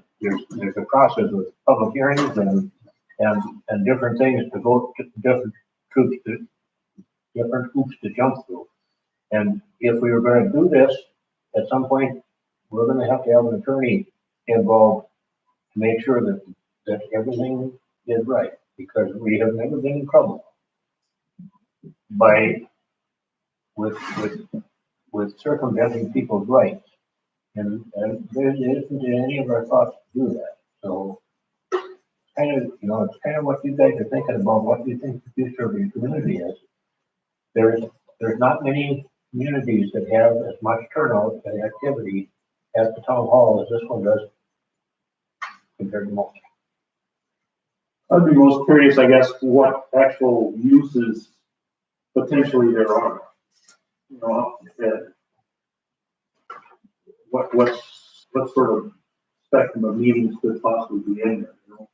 a process with public hearings and different things to go to different hoops to jump through. And if we were going to do this, at some point, we're going to have an attorney involved to make sure that everything is right, because we have never been in trouble with circumventing people's rights. And there isn't any of our thoughts to do that. So it's kind of what you guys are thinking about, what do you think the future of your community is? There's not many communities that have as much turnout and activity at the town hall as this one does compared to most. I'd be most curious, I guess, what actual uses potentially there are. You know, what sort of spectrum of meetings could possibly be in there, you know?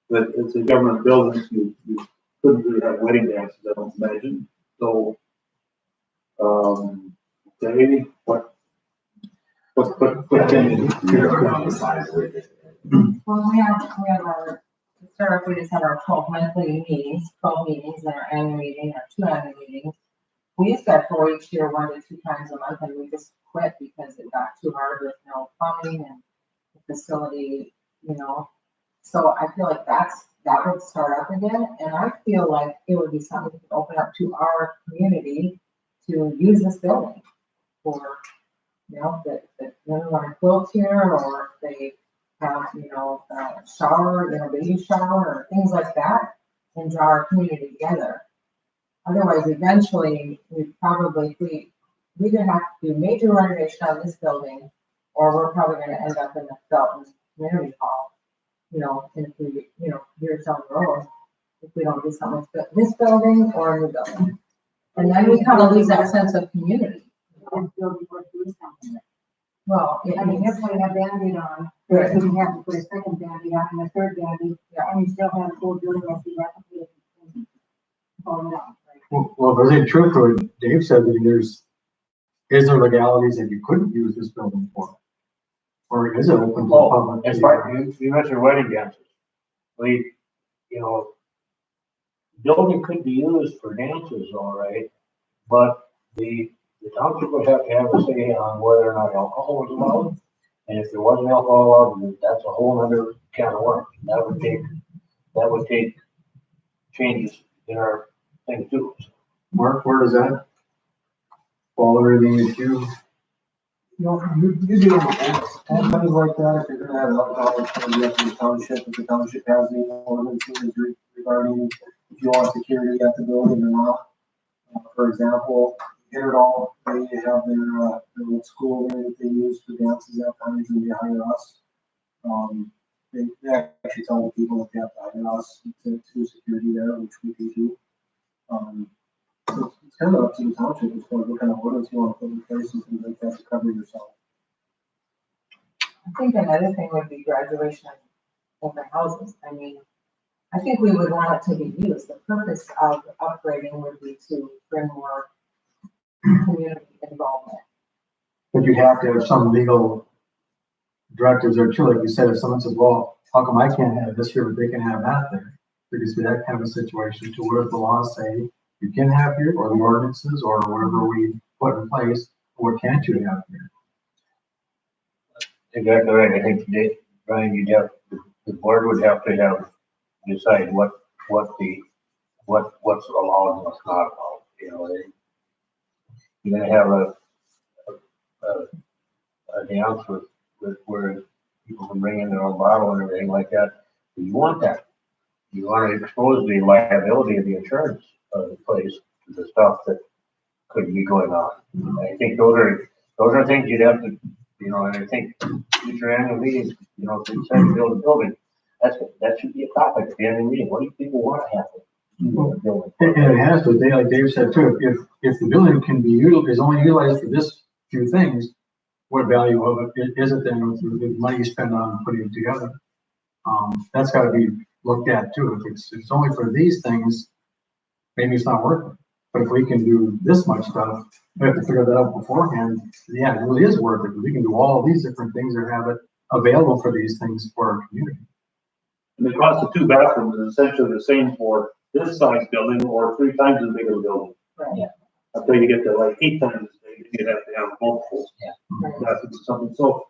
But it's a government building, so you couldn't really have wedding dances, I don't imagine. So, Jamie, what can you The size of it. Well, we have our, to start off, we just have our 12 monthly meetings, 12 meetings, and our annual meeting, our 2 annual meetings. We used to have 4 each year, 1 to 2 times a month, and we just quit because it got too hard with no plumbing and the facility, you know. So I feel like that would start up again, and I feel like it would be something to open up to our community to use this building for, you know, that women want to quilt here, or if they have, you know, shower, you know, baby shower, or things like that, and draw our community together. Otherwise, eventually, we either have to do major renovation on this building, or we're probably going to end up in the Felton Community Hall, you know, in a few, you know, years down the road, if we don't do something with this building or a new building. And then we kind of lose that sense of community. It's still before doing something. Well, I mean, you're putting a Band-Aid on, Right. you have to put a second Band-Aid on and a third Band-Aid, and you still have a full building that's evacuated and falling down. Well, if there's any truth to it, Dave said that is there legalities that you couldn't use this building for? Or is it open to the public? As far as you mentioned wedding dances, building could be used for dances, all right, but the township would have to have a say on whether or not alcohol was allowed. And if there wasn't alcohol allowed, that's a whole other can of worms. That would take changes in our thing too. Mark, where does that fall under the issue? You do and things like that, if you're gonna have alcohol, it's gonna be up to the township, if the township has any ordinances regarding if you want security at the building or not. For example, Interval, they have their little school there that they use for dances at times when they hire us. They actually tell the people that they have to hire us to do security there, which we can do. So it's kind of up to the township as far as what kind of ordinance you want to put in place and things like that to cover yourself. I think another thing would be graduation of open houses. I mean, I think we would want it to be used. The purpose of upgrading would be to bring more community involvement. But you have to have some legal directives there too, like you said, if someone says, well, how come I can't have this here, but they can have that there? There could be that kind of a situation to where the laws say you can have here, or the ordinances, or whatever we put in place, what can't you have here? Exactly right. I think, Brian, the board would have to decide what's allowed and what's not allowed. You know, you're gonna have a dance with where people can bring in their own bottle and everything like that. Do you want that? You want to expose the liability of the insurance of the place to the stuff that could be going on. I think those are things you'd have to, and I think future annual meetings, if you decide to build a building, that should be a topic at the annual meeting. What do people want to happen? And it has to, like Dave said too, if the building can be is only utilized for this few things, what value of it is it then with the money you spend on putting it together? That's got to be looked at too. If it's only for these things, maybe it's not worth it. But if we can do this much stuff, we have to figure that out beforehand. Yeah, it really is worth it. We can do all these different things and have it available for these things for our community. And the cost of 2 bathrooms is essentially the same for this size building or 3 times as big of a building. Right. Yeah. Until you get to like 8 times as big, you'd have to have multiples. Yeah. That's something. So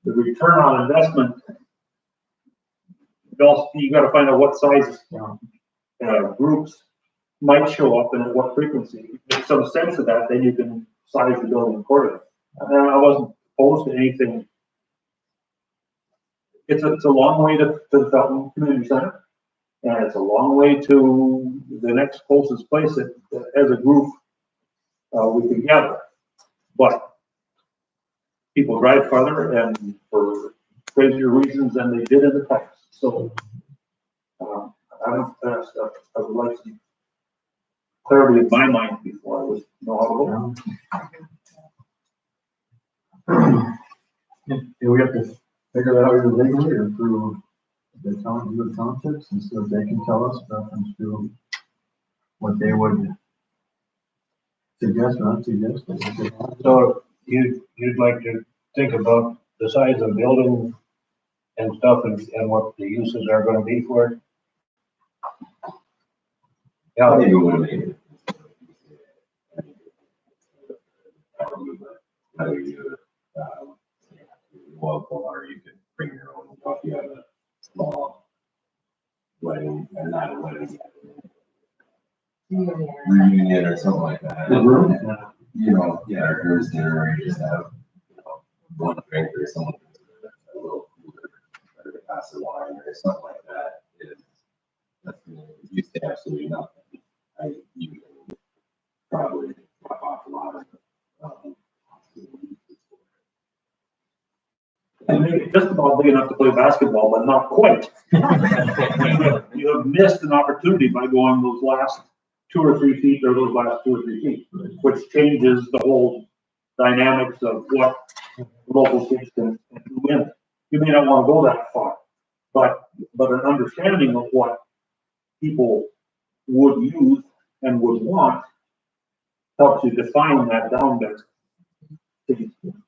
the return on investment, you gotta find out what size, groups might show up and at what frequency. Make some sense of that, then you can size the building accordingly. I wasn't opposed to anything. It's a long way to the Felton Community Center, and it's a long way to the next closest place that as a group, we can gather. But people drive farther and for crazier reasons than they did in the past. So, I would like some clarity in my mind before I would know how to vote. Do we have to figure that out either legally or through the townships, and so they can tell us reference to what they would suggest or not suggest? So you'd like to think about the size of the building and stuff and what the uses are gonna be for it? I Yeah, think it would make it. Whether you, local or you could bring your own, if you have a small wedding, and not a wedding, reunion or something like that. You know, yeah, or girls' dinner, or you just have, one drink or someone, a little cooler, or a glass of wine or something like that. That's, you say absolutely nothing. You can probably drop off a lot of, And make it just about big enough to play basketball, but not quite. You have missed an opportunity by going those last 2 or 3 feet, or those last 2 or 3 feet, which changes the whole dynamics of what local kids can do in. You may not want to go that far, but an understanding of what people would use and would want helps you define that down there.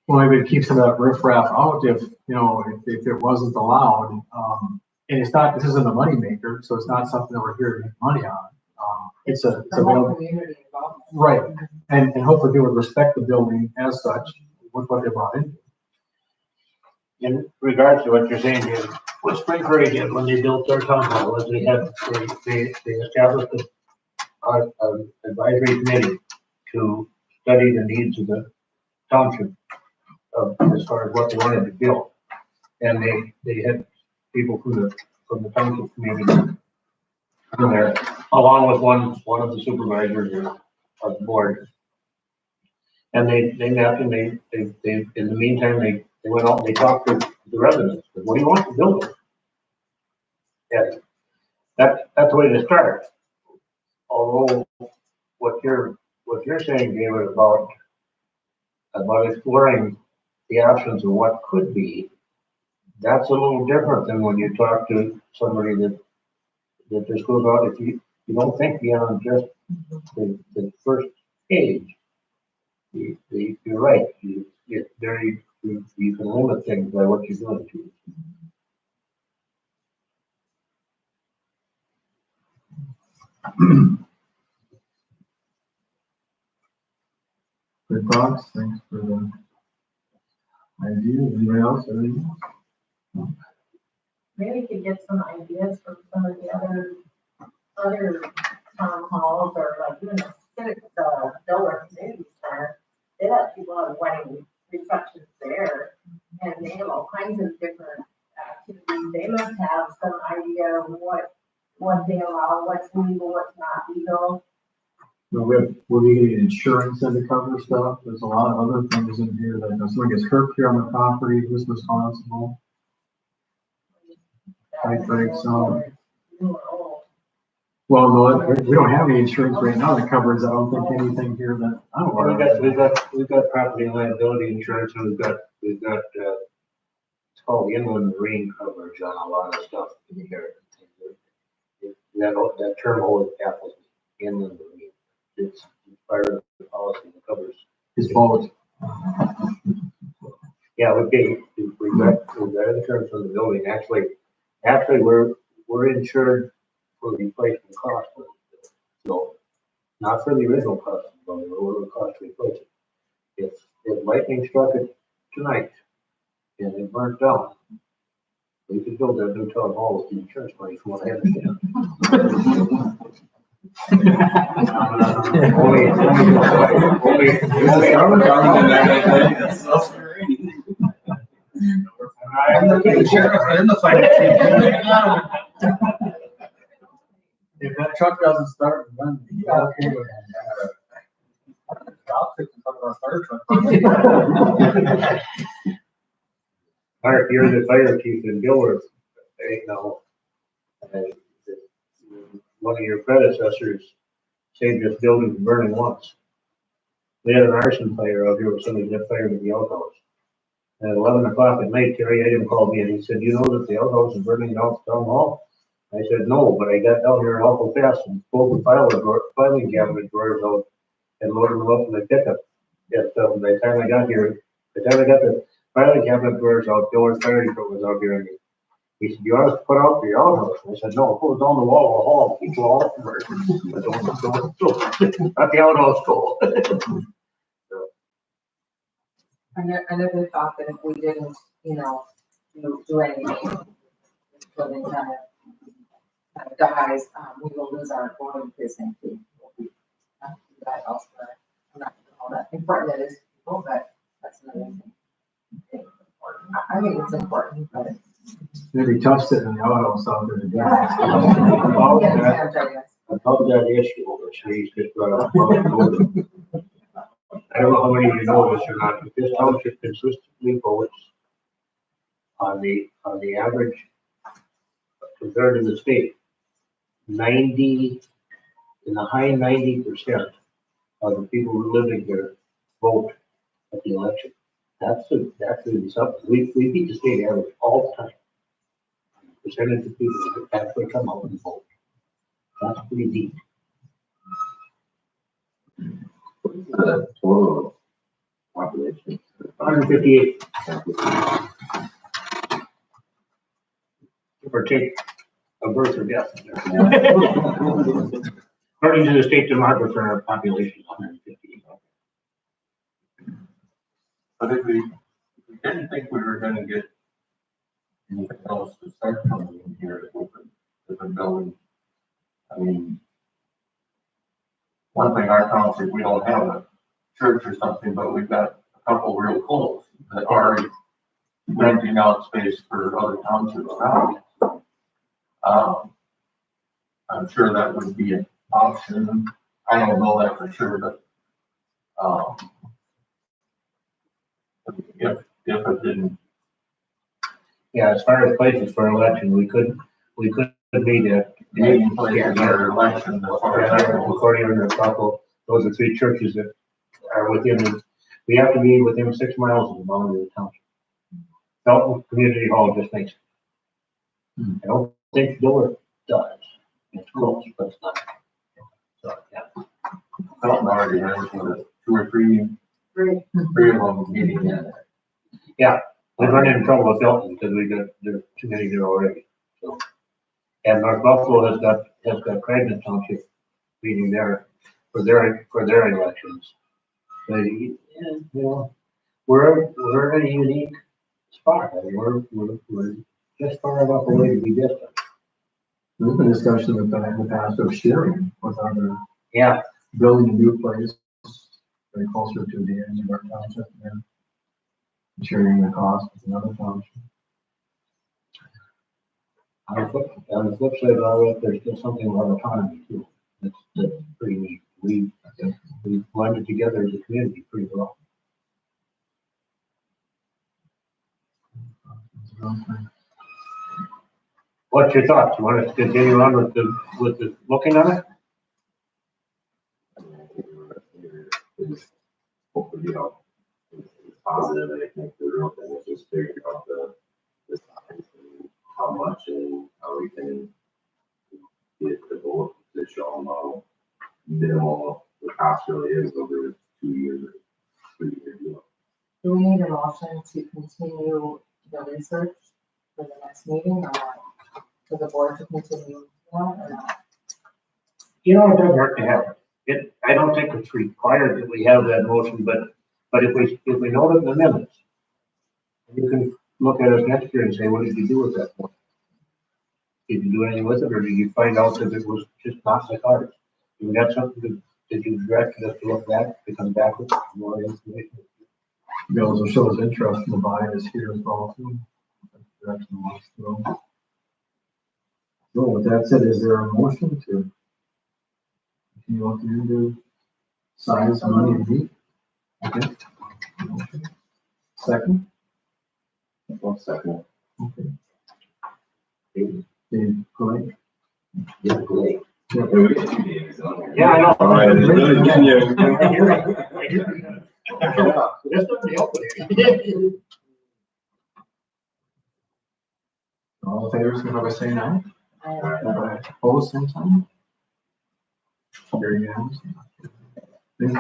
Well, maybe it keeps some of that riffraff out if it wasn't allowed. And this isn't a moneymaker, so it's not something that we're here to make money on. It's a community involvement. right. And hopefully people would respect the building as such with what they brought in. in regards to what you're saying here, what Spring Prairie did when they built their town hall was they established an advisory committee to study the needs of the township as far as what they wanted to build. And they had people from the township community in there, along with one of the supervisors of the board. And they met and they in the meantime, they went out and they talked to the residents. What do you want to build it? Yeah, that's the way to start. Although what you're saying, David, about exploring the options of what could be, that's a little different than when you talk to somebody that just goes out. If you don't think beyond just the first stage, you're right. You can limit things by what you're doing to. Good thoughts. Thanks for the idea. Anybody else? Anything? Maybe we could get some ideas from some of the other town halls or like even the civic, Delaware Community Center. They let people have wedding receptions there, and they have all kinds of different activities. They must have some idea of what they allow, what's legal, what's not legal. We're needing insurance and to cover stuff. There's a lot of other things in here that if someone gets hurt here on the property, who's responsible? Well, no, we don't have any insurance right now that covers, I don't think, anything here that I don't know. We've got property and liability insurance, and we've got it's called inland marine coverage on a lot of stuff in here. That term always baffles me, inland marine. It's part of the policy that covers. His boat. Yeah, we've got insurance on the building. Actually, we're insured for replacement cost. So, not for the original cost of the building, but what it would cost to replace it. If lightning struck it tonight, and it burnt down. We could build that new town hall with the insurance money from what I understand. I'm the sheriff and the fire chief. If that truck doesn't start, then. I'll fix it for our fire truck. Mark, you're the fire chief in Gilworth, right now. One of your predecessors saved this building from burning once. We had an arson fire out here where somebody got fired at the outhouse. And at 11 o'clock at night, Terry Adam called me and he said, you know that the outhouse is burning down the town hall? I said, no, but I got down here awful fast and pulled the filing cabinet drawers out and loaded them up in the pickup. Yes, by the time I got here, by the time I got the filing cabinet drawers out, Gilworth Fire Department was out here and he said, you want us to put out for your outhouse? I said, no, put it on the wall of the hall, keep the wall from burning. Not the outhouse goal. I never thought that if we didn't, do anything, this building kind of dies, we will lose our voting precinct too. We'll have to do that elsewhere. I'm not sure how that important that is to people, but that's another thing. I think it's important, but. It'd be tough sitting in the outhouse out there today. About that issue, which he's just brought up. I don't know how many of you know this or not, but this township consistently votes on the average compared to the state. 90, in the high 90% of the people who live here vote at the election. That's really something. We beat the state average all the time. Percentage of people that actually come out and vote. That's pretty deep. The total population. 158. Give or take a birth or death. According to the state demographer, our population is 158. But if we didn't think we were gonna get anything else to start coming in here to open the building, I mean, one thing, our township, we don't have a church or something, but we've got a couple real close that are renting out space for other townships now. I'm sure that would be an option. I don't know that for sure, but, if it didn't. Yeah, as far as places for election, we couldn't meet at. Meeting places for election, According to the couple, those are three churches that are within, we have to be within 6 miles of the boundary of the township. Felton Community Hall just makes it. I don't think Dillard does. It's close, but it's not. So, yeah. Felton already has two or three of them meeting in. Yeah, we run into trouble with Felton because there's too many there already, so. And North Buffalo has got Craigman Township meeting there for their elections. But, we're in a unique spot. I mean, we're just far enough away to be distant. There's been discussion in the past of sharing with other. Yeah. Building a new place, very closer to the end of our township, and sharing the cost with another township. On the flip side of all that, there's still something about autonomy too. That's pretty neat. We blended together as a community pretty well. What's your thoughts? You want us to continue on with the looking at it? Hopefully, it's positive, and I think the real thing is just figuring out the size and how much and how we can get the goal to show them how minimal the cost really is over 2 years or 3 years. Do we need a motion to continue the research for the next meeting or not? For the board to continue that or not? It doesn't hurt to have it. I don't think it's required that we have that motion, but if we note it in the minutes, you can look at us next year and say, what did you do with that one? Did you do anything with it, or did you find out that it was just not like ours? You got something to, did you direct us to look back, to come back with more information? It also shows interest in the bias here as well, too. Direction it wants to go. So with that said, is there a motion to, if you want to do size, money, and meat? Okay. Second? One second. Okay. Dave, go ahead. Yeah, great. Yeah, we got 2 days on here. Yeah, I know. All right, it's really getting you. I hear it. I hear it. That's not the opening. All in favor, signify by saying aye. I- Opposed, same sign. Very unanimous. Thank you.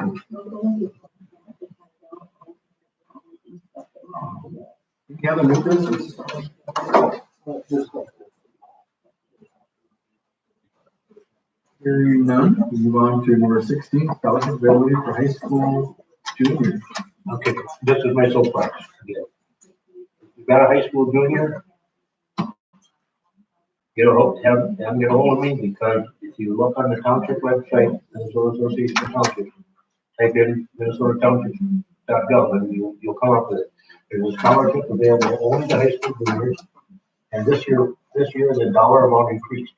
Any other new business? Hearing none, we move on to number 16, scholarship availability for high school juniors. Okay, this is my soapbox. Yeah. You got a high school junior? Get a hold, have them get a hold of me, because if you look on the township website, Minnesota Association of Townships, type in Minnesota Township.gov, and you'll come up with it. There's a scholarship available only to high school juniors, and this year the dollar amount increased.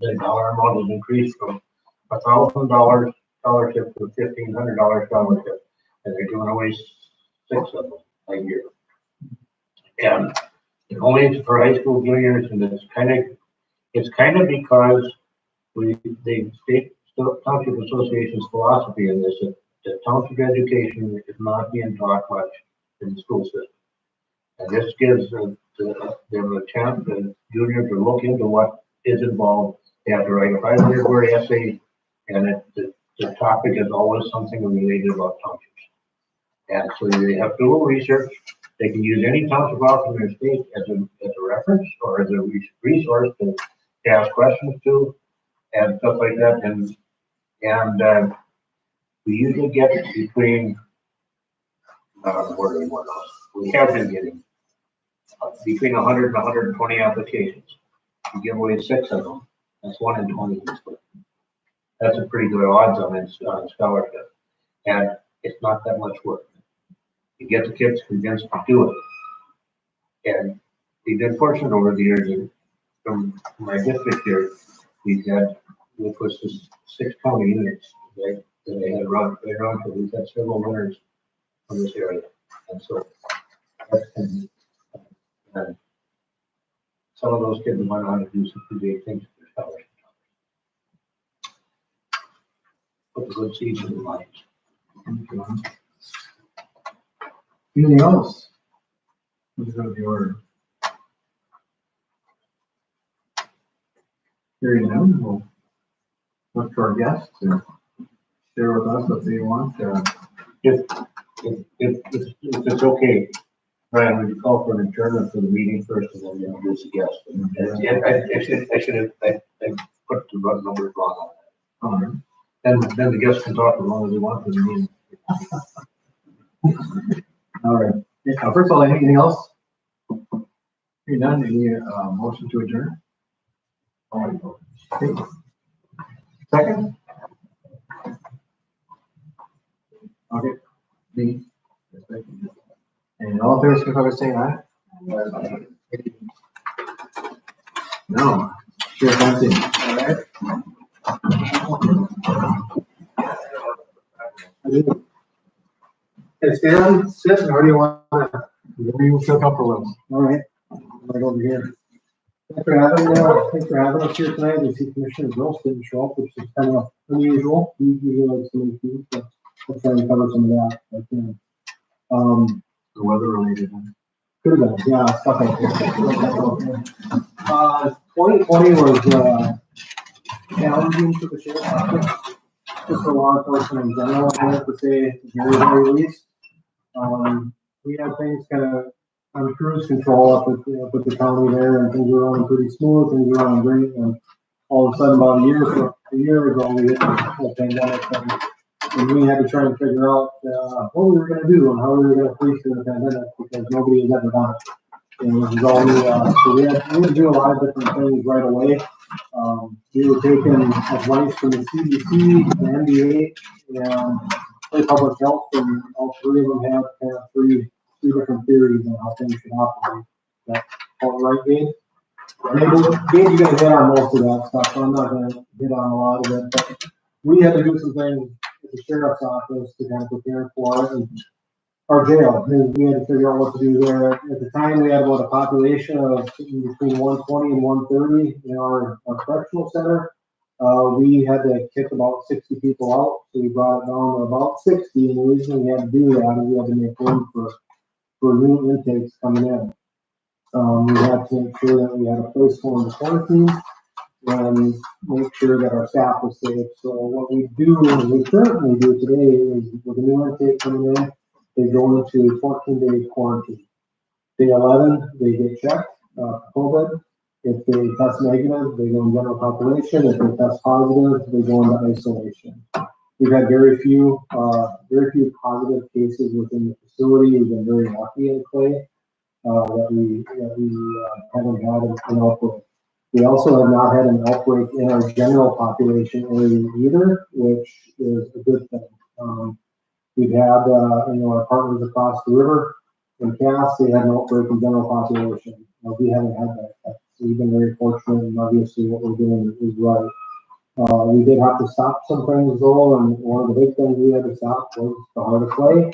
The dollar amount has increased from $1,000 scholarship to $1,500 scholarship, and they're giving away 6 of them a year. And only for high school juniors, and it's kind of because the state township association's philosophy in this, that township education is not being taught much in the school system. And this gives them a chance, the juniors, to look into what is involved. They have to write a 500-word essay, and the topic is always something related about townships. And so they have to do a little research. They can use any township office in their state as a reference or as a resource to ask questions to and stuff like that. And we usually get between, we have been getting between 100 and 120 applications. We give away 6 of them. That's 1 in 20. That's a pretty good odds on a scholarship. And it's not that much work. You get the kids convinced to do it. And we've been fortunate over the years, and from my district here, we've had, which was the 6 county units that they had run, so we've had several winners from this area. And so, and some of those kids went on to do some pretty big things with their scholarship. Put the good seeds in the minds. Anything else? Who's going to be ordered? Hearing none, we'll look for our guests to share with us what they want. If it's okay, Brian, would you call for an adjournment for the meeting first and then introduce the guest? Yeah, I should have put the run numbers wrong on that. Then the guests can talk as long as they want for the meeting. All right. First of all, anything else? Hearing none, any motion to adjourn? Okay. Second? Okay. B. And all in favor, signify by saying aye. No. Sure, something. All right. Hey, stand, sit, or do you want to? Whatever you feel comfortable with. All right, right over here. Thanks for having us here tonight. We see Commissioner Gross didn't show up, which is kind of unusual. We usually like so many people, so we'll try and cover some of that if I can. The weather related. Could have been, yeah, stuff like that. 2020 was challenging for the sheriff's office, just for law enforcement in general, I have to say, at the very least. We had things kind of on cruise control up with the county there, and things were running pretty smooth, things were running great, and all of a sudden, about a year ago, we hit the whole pandemic thing. And we had to try and figure out, what we were gonna do and how we were gonna face through the pandemic, because nobody has ever done it. And it was all new, so we had to do a lot of different things right away. We were taking advice from the CDC, the NBA, and the public health, and all three of them have kind of three different theories on how things should operate. That all right, Gabe? Gabe's gonna hit on most of that stuff, so I'm not gonna hit on a lot of it, but we had to do some things at the sheriff's office to kind of prepare for it, and our jail, we had to figure out what to do there. At the time, we had about a population of between 120 and 130 in our correctional center. We had to kick about 60 people out, so we brought it down to about 60, and the reason we had to do that is we had to make room for new intakes coming in. We had to make sure that we had a place for them to quarantine and make sure that our staff was safe. So what we currently do today is with a new intake coming in, they go into 14-day quarantine. Day 11, they get checked for COVID. If they test negative, they go in general population. If they test positive, they go into isolation. We've had very few positive cases within the facility. We've been very lucky in Clay that we haven't had an outbreak. We also have not had an outbreak in our general population area either, which is a good thing. We've had, our partners across the river in Cass, they had an outbreak in general population. We haven't had that yet. So we've been very fortunate, and obviously what we're doing is right. We did have to stop some things though, and one of the big things we had to stop was the heart of Clay.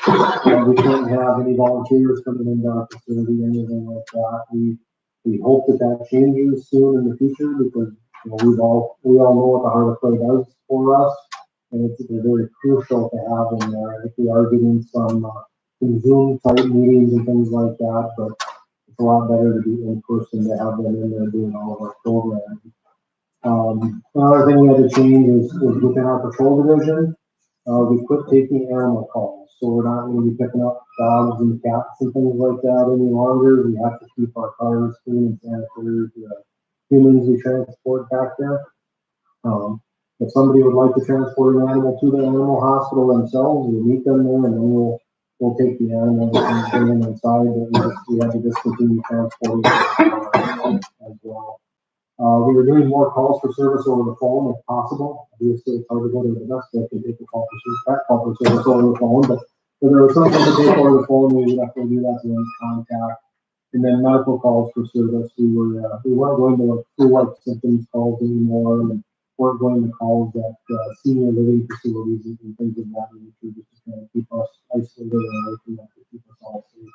We couldn't have any volunteers coming into our facility or anything like that. We hope that changes soon in the future, because we all know what the heart of Clay does for us, and it's very crucial to have in there. I think we are getting some Zoom type meetings and things like that, but it's a lot better to be in person, to have them in there doing all of our programs. Another thing we had to change is within our patrol division, we quit taking animal calls. So we're not going to be picking up dogs and cats and things like that any longer. We have to keep our cars clean and sanitary to the humans we transport back there. If somebody would like to transport an animal to the animal hospital themselves, we meet them there, and then we'll take the animal and bring them inside. But we had to discontinue transporting as well. We were doing more calls for service over the phone if possible. Obviously, it's hard to go to the desk and take a call for service over the phone, but if there was something to take over the phone, we would definitely do that to make contact. And then medical calls for service, we weren't going to flu-like symptoms calls anymore, and weren't going to calls at senior living facilities and things of that nature, just to kind of keep us isolated and away from that, to keep us all safe.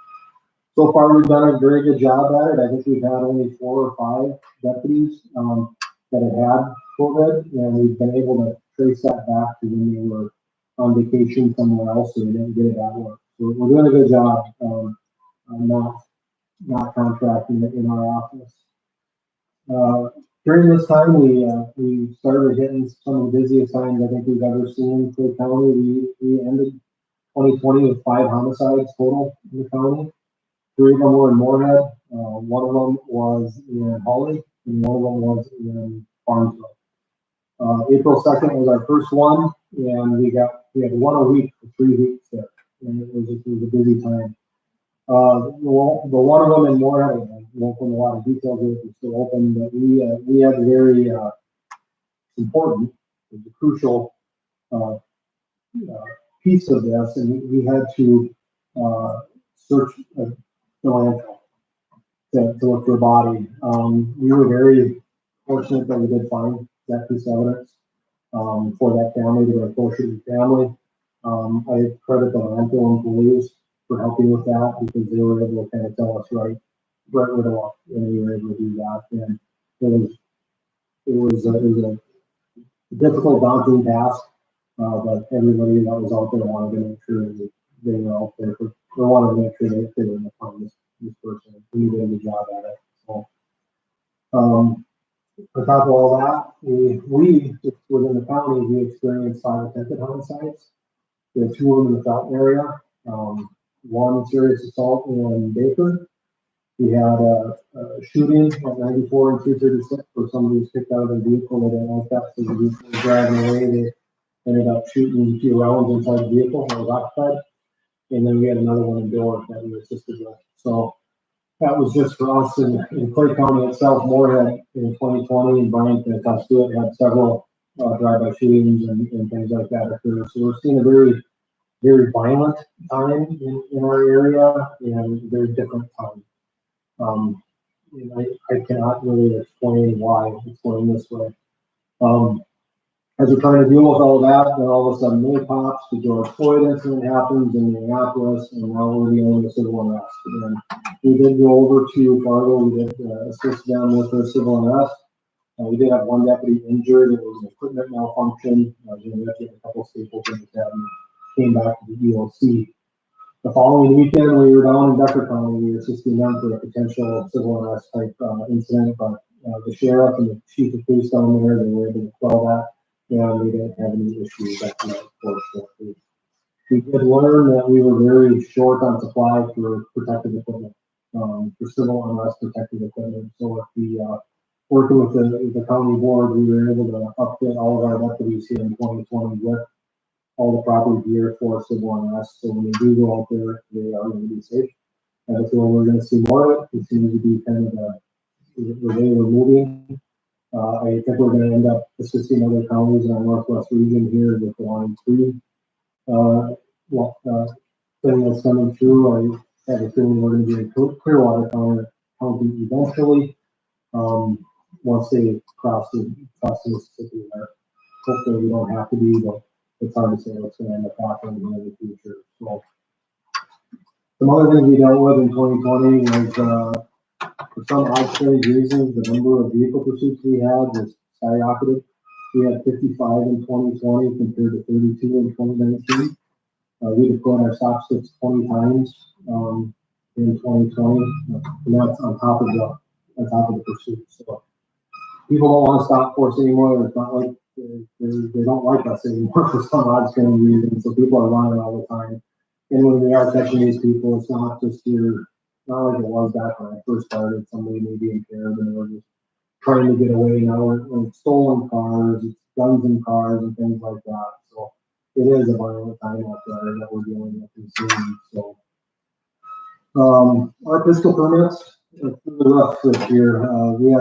So far, we've done a very good job at it. I think we've had only 4 or 5 deputies that have had COVID, and we've been able to trace that back to when they were on vacation somewhere else, so we didn't get it that way. So we're doing a good job, not contracting it in our office. During this time, we started hitting some of the busiest times I think we've ever seen in Clay County. We ended 2020 with 5 homicides total in the county. 3 of them were in Moorhead. One of them was in Holly, and one of them was in Farmville. April 2nd was our first one, and we had one a week for 3 weeks there, and it was a busy time. The one of them in Moorhead, I won't put a lot of details here, it's still open, but we had a very important, it was a crucial piece of this, and we had to search the landfill to look for a body. We were very fortunate that we did find that piece of evidence for that family, to their closure to the family. I credit the landfill employees for helping with that, because they were able to kind of tell us right where to look, and we were able to do that. And it was a difficult, daunting task, but everybody that was out there wanted to make sure that they were out there. They wanted to make sure they were going to find this person. We did a good job at it. So, on top of all that, we within the county, we experienced 5 attempted homicides. We had 2 of them in the Fountain area. 1 serious assault in Baker. We had a shooting at 94 and 236 where somebody was kicked out of their vehicle. They didn't like that, so the vehicle was driving away. ended up shooting a few rounds inside the vehicle that was occupied. And then we had another one in Dillard that we assisted with. So that was just for us in Clay County itself. More had in 2020, and Brian can attest to it, had several drive-by shootings and things like that occur. So we're seeing a very, very violent time in our area and very different time. And I cannot really explain why it's going this way. As we're trying to deal with all that, then all of a sudden May pops, the George Floyd incident happens in Minneapolis, and now we're dealing with civil unrest. And we did go over to Fargo, we did assist them with their civil unrest. We did have one deputy injured, it was an equipment malfunction. We had to get a couple staples in his head and came back to the EOC. The following weekend, we were down in Becker County, we were assisting them for a potential civil unrest type incident, but the sheriff and the chief of police down there, they were able to quell that. And we didn't have any issues that night, fortunately. We did learn that we were very short on supply for protective equipment, for civil unrest protective equipment. So with the working with the county board, we were able to upfit all of our deputies here in 2020 with all the proper gear for civil unrest. So when they do go out there, they are going to be safe. And that's when we're going to see more of it. It seems to be kind of the way we're moving. I think we're going to end up assisting other counties in our northwest region here with the Line 3 thing that's coming through. I have a feeling we're going to be in Clearwater County eventually, once they cross the Mississippi there. Hopefully we don't have to be, but it's hard to say what's going to end up happening in the future. So some other things we dealt with in 2020 was for some odd strange reasons, the number of vehicle pursuits we had was skyrocketed. We had 55 in 2020 compared to 32 in 2019. We deployed our stop sticks 20 times in 2020, and that's on top of the pursuits. So people don't want to stop for us anymore. It's not like they don't like us anymore for some odd strange reason. So people are running all the time. And when we are catching these people, it's not just not like it was back when I first started. Somebody may be impaired and we're just trying to get away. Now we're stolen cars, it's guns in cars and things like that. So it is a violent time out there that we're dealing with and seeing. So our pistol permits, the rough this year, we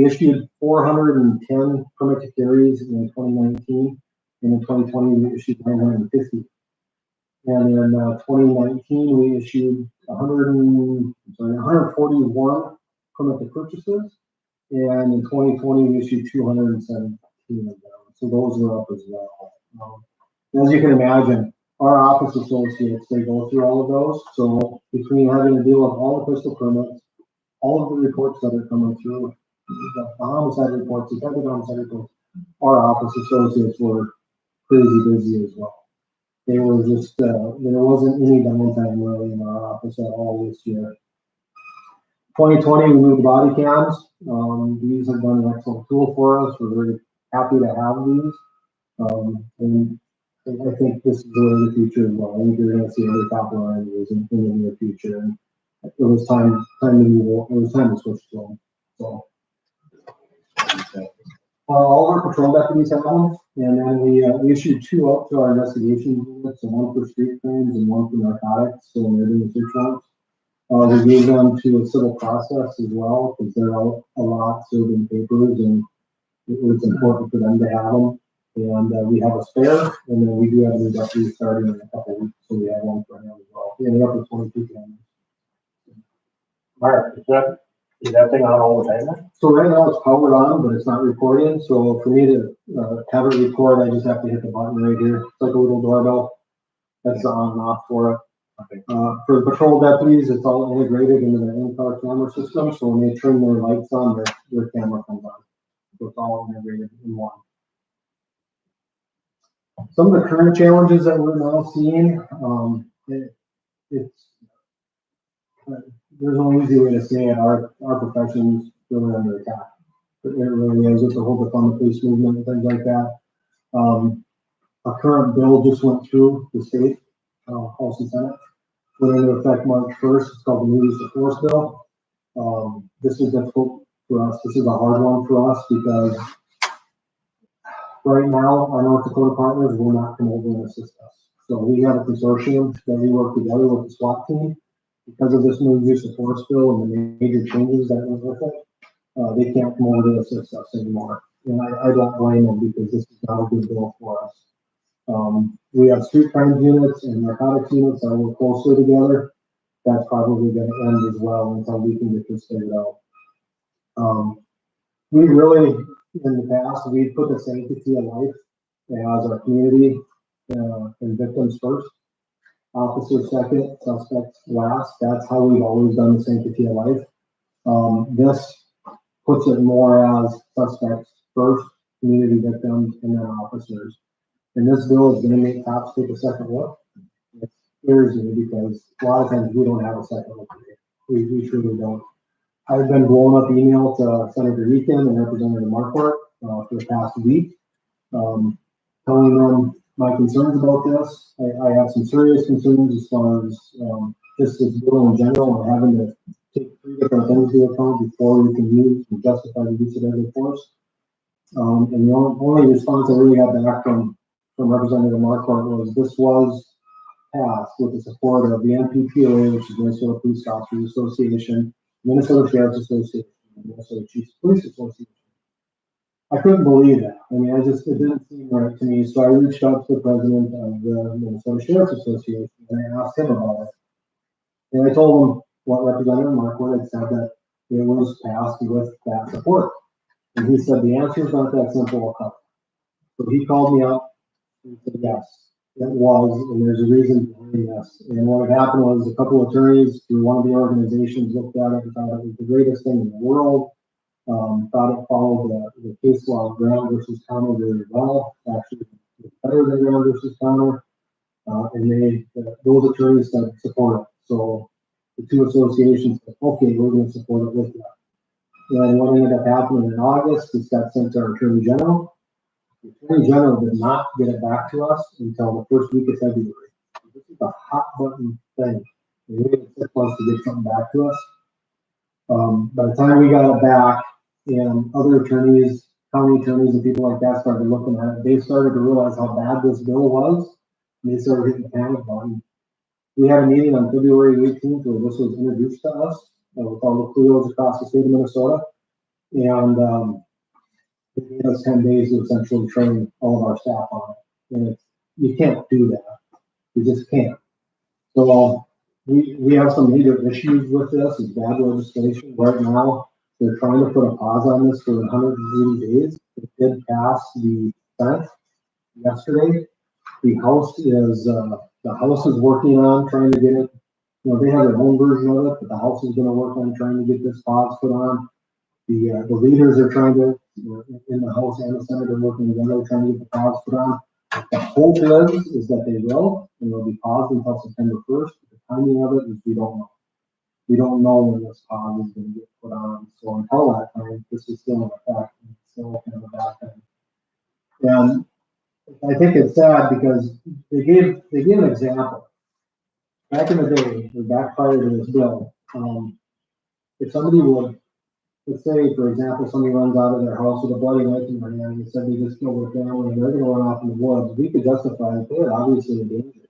issued 410 permit to carries in 2019, and in 2020 we issued 950. And in 2019, we issued 141 permit to purchases, and in 2020, we issued 217 of them. So those were up as well. As you can imagine, our office associates, they go through all of those. So between having to deal with all the pistol permits, all of the reports that are coming through, the homicide reports, the detective homicide reports, our office associates were crazy busy as well. They were just, there wasn't any downtime really in our office at all this year. 2020, we moved body cams. These have been an excellent tool for us. We're very happy to have these. And I think this is the way the future as well. I think you're going to see other top line in the near future. And it was time to move. It was time to switch to them. So. All of our patrol deputies have them, and then we issued 2 out to our investigation units, so 1 for street crimes and 1 for narcotics, so they're doing search warrants. We gave them to a civil process as well, because they're out a lot serving papers, and it was important for them to have them. And we have a spare, and then we do have a new deputy starting in a couple of weeks, so we have 1 for him as well. We ended up with 22 cameras. Mark, is that thing on all the time? So right now it's powered on, but it's not recording. So for me to have it record, I just have to hit the button right here. It's like a little doorbell. That's the on and off for it. Okay. For the patrol deputies, it's all integrated into the in-car camera system. So when they turn their lights on, their camera comes on. So it's all integrated in one. Some of the current challenges that we're now seeing, there's no easy way to say it. Our profession's really under attack. It really is. It's a whole defund the police movement and things like that. A current bill just went through the state, House and Senate. Went into effect March 1st. It's called the New Use of Force Bill. This is difficult for us. This is a hard one for us because right now, our North Dakota partners will not come over and assist us. So we have a consortium that we work together with the SWAT team. Because of this new use of force bill and the major changes that went with it, they can't come over to assist us anymore. And I don't blame them because this is not a good bill for us. We have street crime units and narcotics units that work closely together. That's probably gonna end as well until we can get this figured out. We really, in the past, we put the sanctity of life as our community, and victims first. Officers second, suspects last. That's how we've always done the sanctity of life. This puts it more as suspects first, community victims, and then officers. And this bill is gonna make cops take a second look. It scares me because a lot of times we don't have a second look. We truly don't. I've been blowing up email to Senator Eakin and Representative Marquardt, for the past week, telling them my concerns about this. I have some serious concerns as far as, just this bill in general and having to take 3 different things into account before we can use and justify the use of deadly force. And the only response I really got back from Representative Marquardt was this was passed with the support of the MPPOA, which is Minnesota Police Officers Association, Minnesota Sheriff's Association, and Minnesota Chiefs of Police Association. I couldn't believe that. I mean, it didn't seem right to me. So I reached out to the president of the Minnesota Sheriff's Association and I asked him about it. And I told him what Representative Marquardt had said, that it was passed with that support. And he said, the answer is not that simple. So he called me up and said, yes, it was, and there's a reason behind this. And what had happened was a couple of attorneys through one of the organizations looked at it and thought it was the greatest thing in the world. Thought it followed the case law of Brown versus Connor very well, actually better than Brown versus Connor. And those attorneys said support it. So the two associations said, okay, we're going to support it with you. And what ended up happening in August, this got sent to our Attorney General. The Attorney General did not get it back to us until the first week of February. This is a hot button thing. They waited 6 months to get something back to us. By the time we got it back, and other attorneys, county attorneys and people like that started looking at it, they started to realize how bad this bill was, and they started hitting the panic button. We had a meeting on February 18th where this was introduced to us with all the CLEOs across the state of Minnesota, and it gave us 10 days to essentially train all of our staff on it. And you can't do that. You just can't. So we have some major issues with this. It's bad legislation right now. They're trying to put a pause on this for 180 days. It did pass the Senate yesterday. The House is working on trying to get it. You know, they have their own version of it, but the House is going to work on trying to get this pause put on. The leaders are trying to, in the House and the Senate are working together trying to get the pause put on. The hope is that they will, and they'll be paused until September 1st. The timing of it is we don't know. We don't know when this pause is going to get put on. So until that time, this is still in effect. And it's still kind of a bad thing. And I think it's sad because they gave an example. Back in the day, or back prior to this bill, if somebody would, let's say, for example, somebody runs out of their house with a bloody knife in their hand and they said they just killed their family and they're going to run off in the woods, we could justify that they're obviously a danger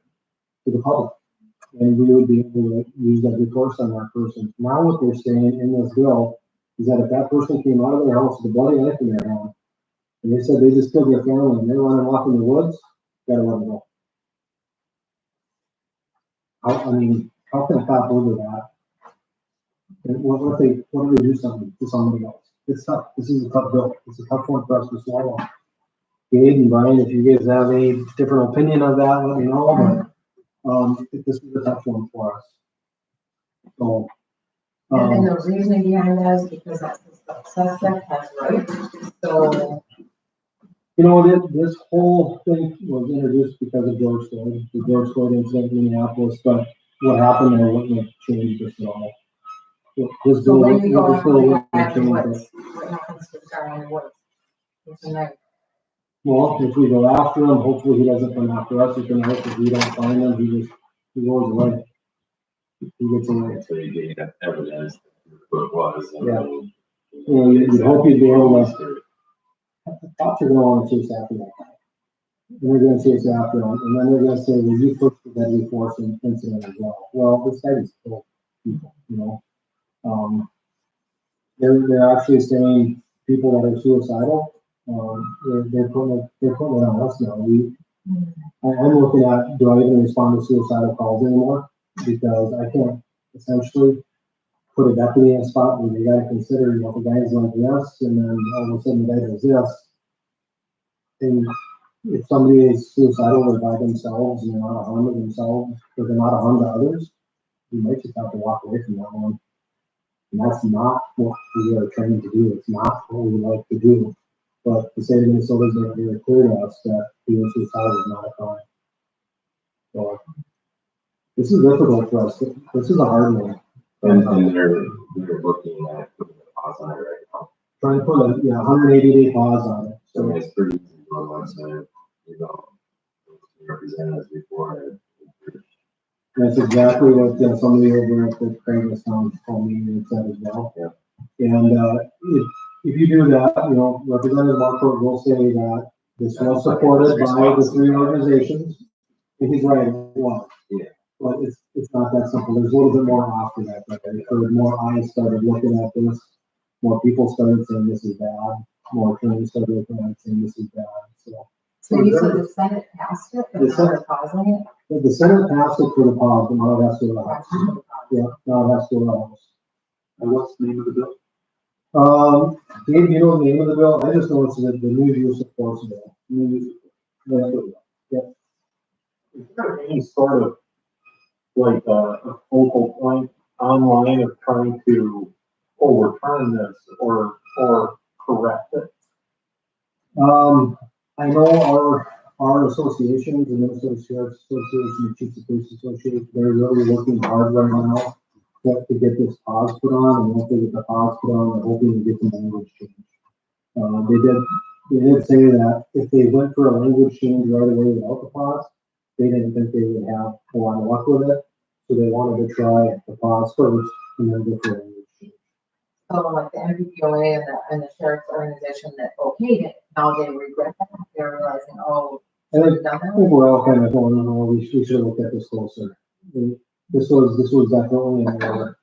to the public. And we would be able to use that recourse on that person. Now what they're saying in this bill is that if that person came out of their house with a bloody knife in their hand, and they said they just killed their family and they're running off in the woods, gotta let them go. How can a cop live with that? And what if they do something to somebody else? It's tough. This is a tough bill. It's a tough one for us to swallow. Gabe and Brian, if you guys have any different opinion of that, let me know. But this is a tough one for us. So, and the reasoning behind that is because that's the suspect has rights. So, you know, this whole thing was introduced because of George Floyd, the George Floyd incident in Minneapolis, but what happened there wouldn't have changed this at all. This so bill, when you go this bill wouldn't have after changed woods, it. what happens to the guy in the woods? It's a night. Well, if we go after him, hopefully he doesn't come after us. We can hope if we don't find him, he goes away. He gets away. Until you get evidence what it was. Yeah. You know, you'd hope you'd be able to. cops are gonna wanna chase after that guy. And they're gonna chase after him, and then they're gonna say, well, you pushed the deadly force incident as well. Well, this guy just killed people, you know? They're actually saying people that are suicidal, they're putting it on us now. I'm looking at, do I even respond to suicidal calls anymore? Because I can't essentially put a deputy in a spot where they gotta consider, you know, if the guy's like this, and then all of a sudden the guy does this. And if somebody is suicidal or by themselves and they're not a harm to themselves, or they're not a harm to others, you might just have to walk away from that one. And that's not what we are trained to do. It's not what we like to do. But the state of Minnesota is making it very clear to us that being suicidal is not a crime. So this is difficult for us. This is a hard one. And they're looking at putting a pause on it right now. Trying to put a 180-day pause on it. So So it's pretty easy to go on website, you know, representatives before. that's exactly what somebody over at the Craigslist told me and said as well. Yeah. And if you do that, you know, Representative Markford will say that this was supported by the three organizations. And he's right, it was. Yeah. But it's not that simple. There's a little bit more after that. Like I heard more eyes started looking at this. More people started saying this is bad. More attorneys started looking at it saying this is bad. So you said the Senate passed it, but The now Senate- they're pausing it? The Senate passed it for the pause, but now it has to go to the House. Yeah, now it has to go to the House. And what's the name of the bill? Dave, you know the name of the bill? I just know it's the new use of force bill. Yeah. Is there any sort of, like, a focal point online of trying to overturn this or correct it? I know our associations, the Minnesota Sheriff's Association, the Chiefs of Police Association, they're really working hard right now to get this pause put on, and once they get the pause put on, they're hoping to get some language change. They did say that if they went for a language change right away without the pause, they didn't think they would have a lot of luck with it, so they wanted to try the pause first and then go for a language change. So like the MPPOA and the sheriff's organization that okayed it, now they regret that, they're realizing, oh, I think we've done that. I think we're all kind of going, oh, we should have looked at this closer. This was definitely an error.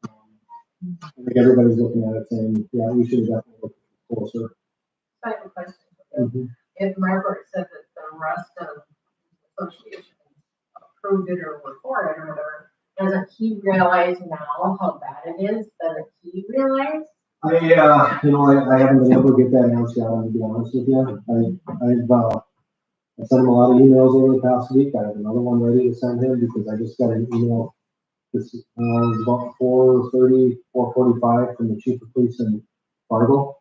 I think everybody's looking at it saying, yeah, we should have definitely looked closer. I have a question. Mhm. If Margaret said that the rest of the association approved it or were for it or whatever, doesn't he realize now how bad it is? Doesn't he realize? I haven't been able to get that answer out, to be honest with you. I sent him a lot of emails over the past week. I have another one ready to send him because I just got an email. This was about 4:45 from the chief of police in Fargo.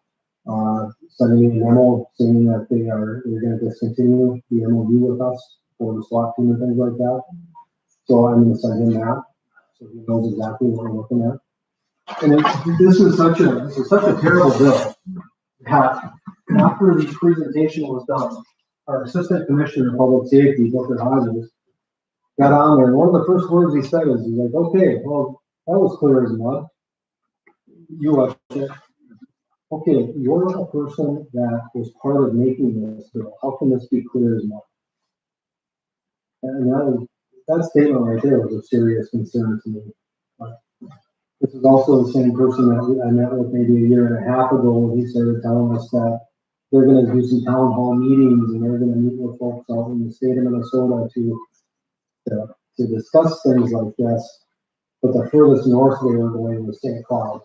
Sending me a memo saying that they're going to discontinue the MOU with us for the SWAT team and things like that. So I'm going to send him that, so he knows exactly what we're looking at. And this is such a terrible bill that after the presentation was done, our assistant commissioner of public safety, Dr. Hodges, got on there, and one of the first words he said is, he's like, okay, well, that was clear as mud. You watch it. Okay, you're a person that was part of making this bill. How can this be clear as mud? And that statement right there was a serious concern to me. This is also the same person that I met with maybe a year and a half ago when he started telling us that they're going to do some town hall meetings and they're going to meet with folks out in the state of Minnesota to discuss things like this. But the furthest north they were going was St. Cloud.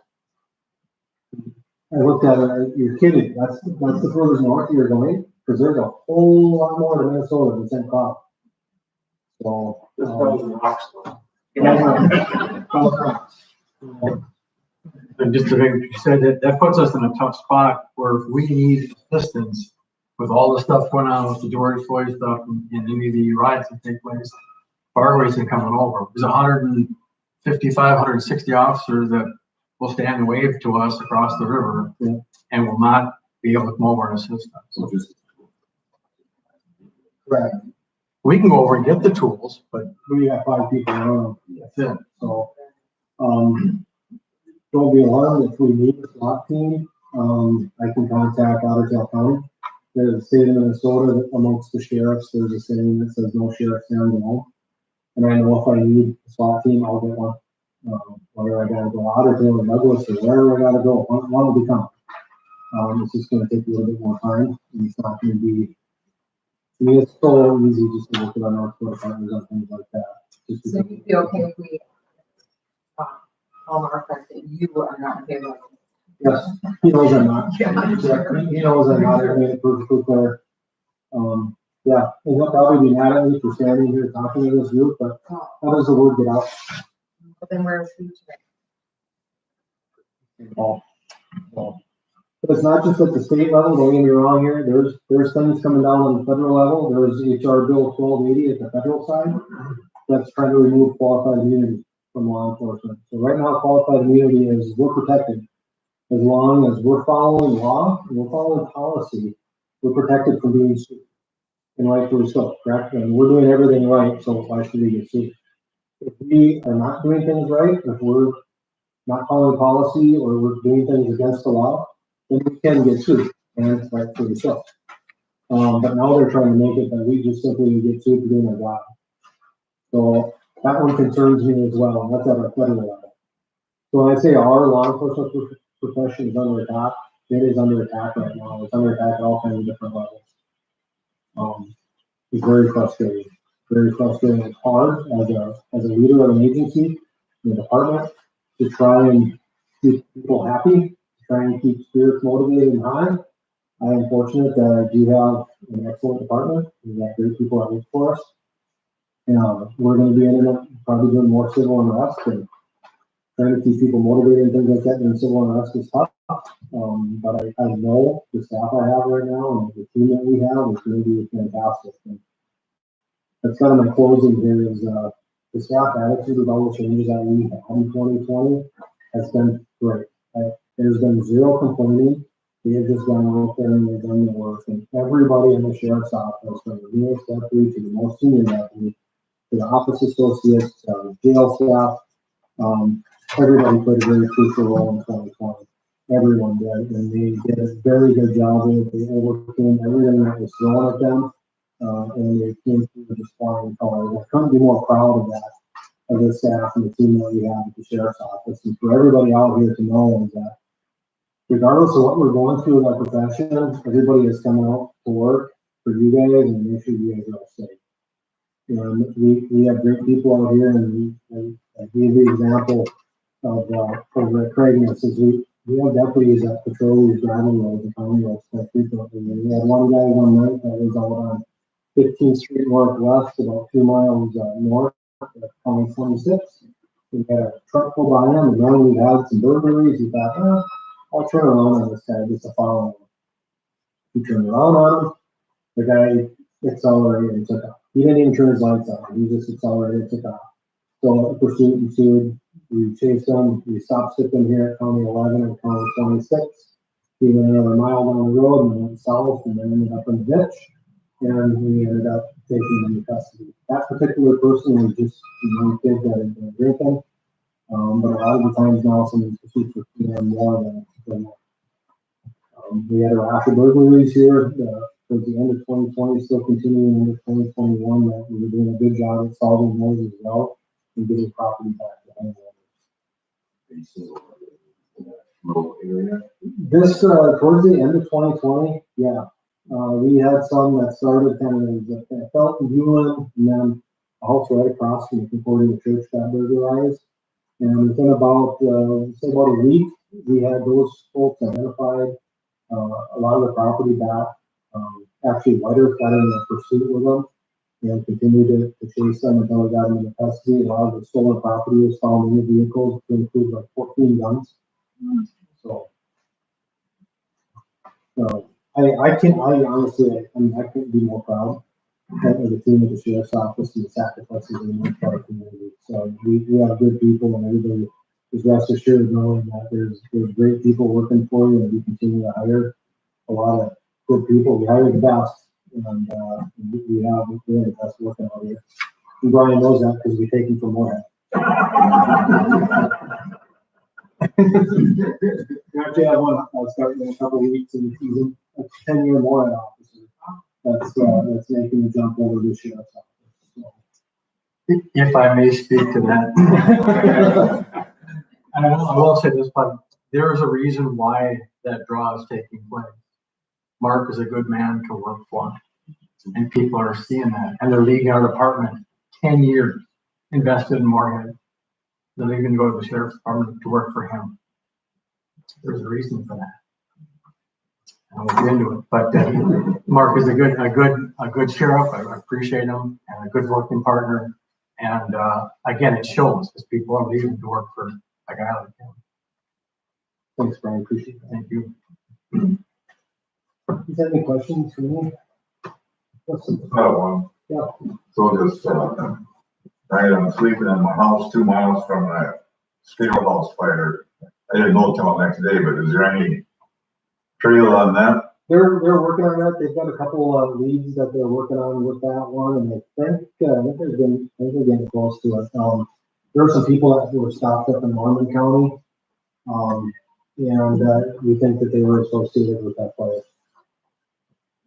I looked at it, you're kidding. That's the furthest north you're going? Because there's a whole lot more to Minnesota than St. Cloud. So, This goes in Roxville. And just to make what you said, that puts us in a tough spot where if we need assistance with all the stuff going on with the George Floyd stuff and any of the riots that take place, Fargo isn't coming over. There's 155, 160 officers that will stand and wave to us across the river and will not be able to come over and assist us. right. We can go over and get the tools, but We got 5 people around. that's it. So, don't be alarmed if we need a SWAT team. I can contact Otter County. The state of Minnesota, amongst the sheriffs, there's a saying that says no sheriff stand alone. And I know if I need a SWAT team, I'll get one. Whether I gotta go Otter or Douglas or wherever I gotta go, one will become. It's just gonna take a little bit more time, and it's not gonna be, I mean, it's so easy just to look at our North Dakota partners and things like that. Just So because- you'd be okay if we, tell our friends that you are not in favor of it? Yes, he knows I'm not. Yeah. He knows I'm not, I made it perfectly clear. Yeah, and he'll probably be mad at me for standing here talking to this group, but how does the word get out? But then where's the Well, but it's not just at the state level, don't get me wrong here, there's things coming down on the federal level, there's HR Bill 1280 at the federal side that's trying to remove qualified immunity from law enforcement. So right now, qualified immunity is, we're protected. As long as we're following law, and we're following policy, we're protected from being sued. And rightfully so, correct? And we're doing everything right, so why should we get sued? If we are not doing things right, if we're not following policy, or we're doing things against the law, then we can get sued, and rightfully so. But now they're trying to make it that we just simply get sued for doing our job. So that one concerns me as well, and that's at our federal level. So when I say our law enforcement profession is under attack, it is under attack right now. It's under attack at all kinds of different levels. It's very frustrating. Very frustrating. It's hard as a leader of an agency, in a department, to try and keep people happy, to try and keep spirits motivated and high. I am fortunate that I do have an excellent department. We've got great people that work for us. We're going to be ending up probably doing more civil unrest and trying to keep people motivated and things like that. And civil unrest is tough. But I know the staff I have right now and the team that we have is going to be fantastic. And that's kind of my closing here is the staff attitude with all the changes that we had in 2020 has been great. There's been zero complaining. They have just gone out there and they've done the work. And everybody in the sheriff's office, from the newest deputy to the most senior deputy, to the office associates, the jail staff, everybody played a very crucial role in 2020. Everyone did, and they did a very good job with it. They overcame everything that was thrown at them, and they came through with a flying color. I couldn't be more proud of that, of the staff and the team that we have at the sheriff's office. And for everybody out here to know is that regardless of what we're going through in our profession, everybody is coming out to work for you guys and make sure you guys are all safe. And we have great people out here, and I gave the example of over at Craigman, since we have deputies that patrol these driving roads and county roads quite frequently. And we had one guy one night that was out on 15th Street Northwest, about 2 miles north of County 26. We had a truck go by him, and then we had some burglaries. He thought, I'll turn around on this guy just to follow him. He turned around on him. The guy accelerated and took off. He didn't even turn his lights on. He just accelerated and took off. So pursuit ensued. We chased him. We stopped skipping here at County 11 and County 26. He went another mile down the road and went south and then ended up in the ditch. And we ended up taking him into custody. That particular person was just a young kid that had been drinking. But a lot of the times now, some of these pursuits are seeing more than we had a rash of burglaries here towards the end of 2020, still continuing into 2021. That we were doing a good job at solving those as well and getting property back to homeowners. This towards the end of 2020, yeah, we had some that started kind of felt Ulan, and then a house right across from the Concordia Church got burglarized. And within about say about a week, we had those folks identified. A lot of the property back. Actually, Whiter got in a pursuit with them and continued to chase them until we got them into custody. A lot of the stolen property was found in the vehicles, to include like 14 guns. So, I honestly, I couldn't be more proud of the team at the sheriff's office and the sacrifices in our community. So we have good people, and everybody is rest assured knowing that there's great people working for you, and we continue to hire a lot of good people. We hire the best, and we have the best working out here. And Brian knows that because we take him from Morehead. We actually have one, starting in a couple of weeks in the season, a 10-year warrant officer. That's making the jump over the sheriff's office. If I may speak to that. I will say this, but there is a reason why that draw is taking place. Mark is a good man to work for, and people are seeing that, and they're leaving our department 10 years invested in Moorhead. They're leaving to go to the sheriff's department to work for him. There's a reason for that. I won't get into it, but Mark is a good sheriff. I appreciate him, and a good working partner. And again, it shows because people are leaving to work for a guy like him. Thanks, Brian, appreciate it. Thank you. Is there any questions for me? One. Yeah. So this, I'm sleeping in my house 2 miles from a scale house fire. I didn't know till next day, but is there any trail on that? They're working on that. They've got a couple of leads that they're working on with that one, and I think they're getting close to it. There were some people that were stopped up in Morken County, and we think that they were associated with that fire.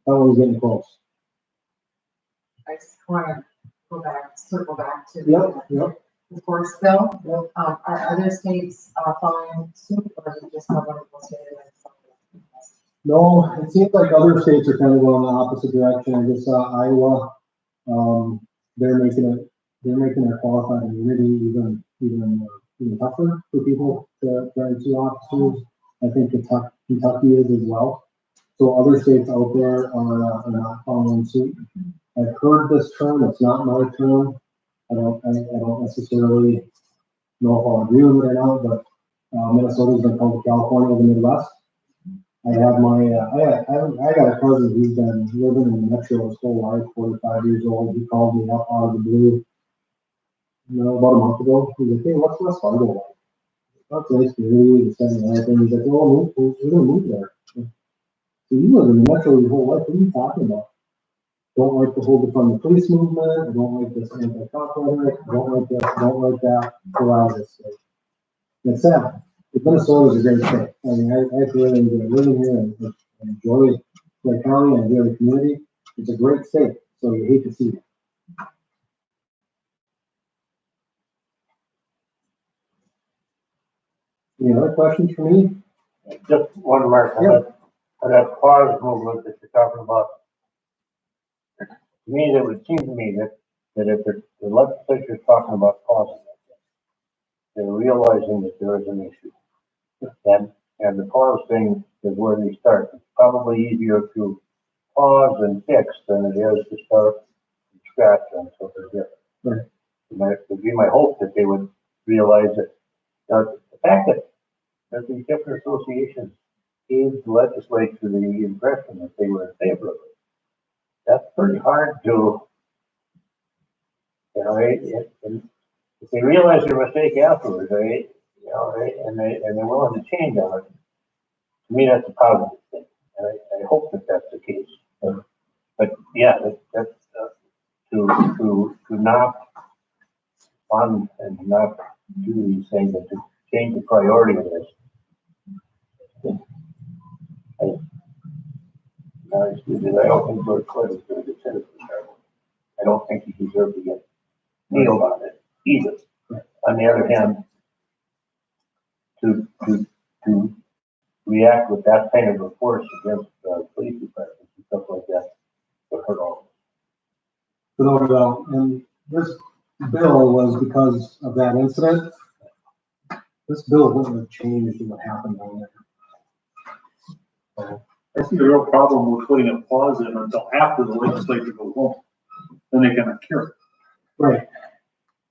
That one's getting close. I just wanna circle back to Yep. the force bill. Are other states following suit, or is it just one of those states? No, it seems like other states are kind of going the opposite direction. I just saw Iowa. They're making their qualified immunity even tougher for people to turn to officers. I think Kentucky is as well. So other states out there are not following suit. I've heard this term. It's not my term. I don't necessarily know if I'll agree with it or not, but Minnesota's been called California of the Midwest. I have I got a cousin who's been living in the metro his whole life, 45 years old. He called me up out of the blue, about a month ago. He's like, hey, what's West Fargo like? That's a nice community, and everything. He's like, well, we're gonna move there. So you live in the metro your whole life. What are you talking about? Don't like the whole defund the police movement. I don't like this anti-cop rhetoric. I don't like this. I don't like that. Get out of this state. It's sad. Minnesota is a great state. I mean, I really enjoy living here and enjoy the county and enjoy the community. It's a great state, so you hate to see it. Any other questions for me? Just one remark on that pause movement that you're talking about. To me, it would seem to me that if the legislature is talking about pausing, they're realizing that there is an issue. And the pause thing is where they start. It's probably easier to pause and fix than it is to start from scratch on something different. Right. It would be my hope that they would realize that the fact that these different associations gave the legislature the impression that they were in favor of it. That's pretty hard to, if they realize their mistake afterwards, and they're willing to change on it. To me, that's a positive thing, and I hope that that's the case. But yeah, that's to not fund and not do these things and to change the priority of this. I don't think George Floyd is going to get citizen. I don't think he deserves to get nailed on it either. On the other hand, to react with that kind of a force against police departments and stuff like that would hurt all of us. Without a doubt. And this bill was because of that incident. This bill wouldn't have changed what happened down there. So, I see the real problem with putting a pause in until after the legislature goes home. Then they can cure it. Right.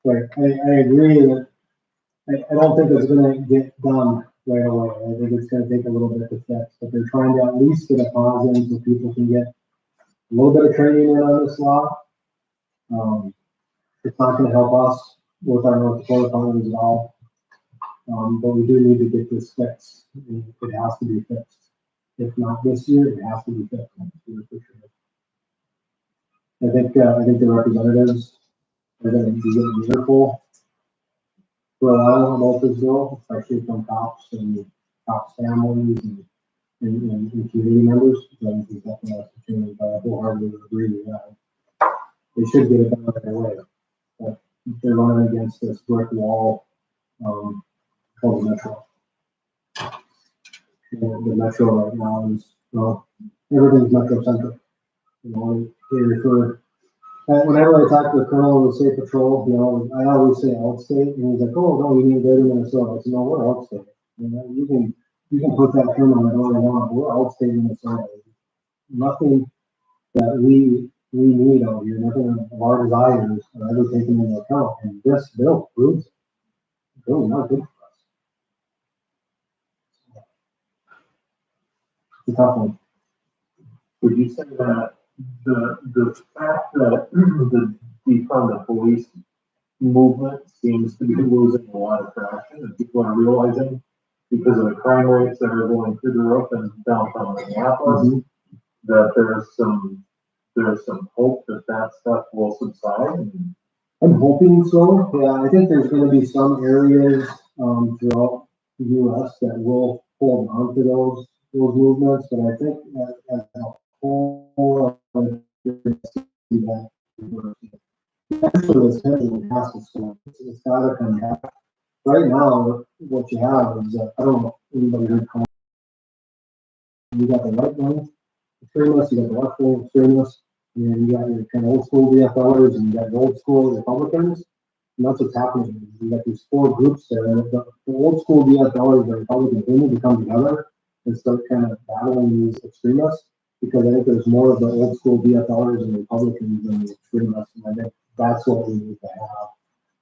I agree that I don't think it's gonna get done right away. I think it's gonna take a little bit to fix, but they're trying to at least get a pause in so people can get a little bit of training in on this law. It's not gonna help us with our North Dakota farmers at all. But we do need to get this fixed. It has to be fixed. If not this year, it has to be fixed next year for sure. I think the representatives are going to be getting earful for a while about this bill, especially from cops and cops' families and community members. So I think that's an opportunity, but I wholeheartedly agree with that. They should get it done right away. But they're running against this brick wall, called the Metro. The Metro right now is, well, everything's Metro centric. You know, they refer, whenever I talk to the colonel of the state patrol, you know, I always say outstate, and he's like, oh, no, you need to go to Minnesota. I said, no, we're outstate. You know, you can put that term on it all you want, we're outstate Minnesota. Nothing that we need out here, nothing of our desires are ever taken into account, and this bill proves it. It's really not good for us. It's a tough one. Would you say that the fact that the defund the police movement seems to be losing a lot of traction, and people are realizing because of the crime rates that are going through the roof in downtown Minneapolis, that there's some hope that that stuff will subside? I'm hoping so. Yeah, I think there's gonna be some areas, throughout the US that will hold on to those movements, but I think as a whole, that eventually this pendulum has to swing. It's gotta come back. Right now, what you have is, I don't know if anybody heard, you got the right wing extremists, you got the left wing extremists, and you got your kind of old school VFLers, and you got the old school Republicans. And that's what's happening. You got these four groups there. And the old school VFLers and Republicans, they need to come together and start kind of battling these extremists, because I think there's more of the old school VFLers and Republicans than the extremists. And I think that's what we need to have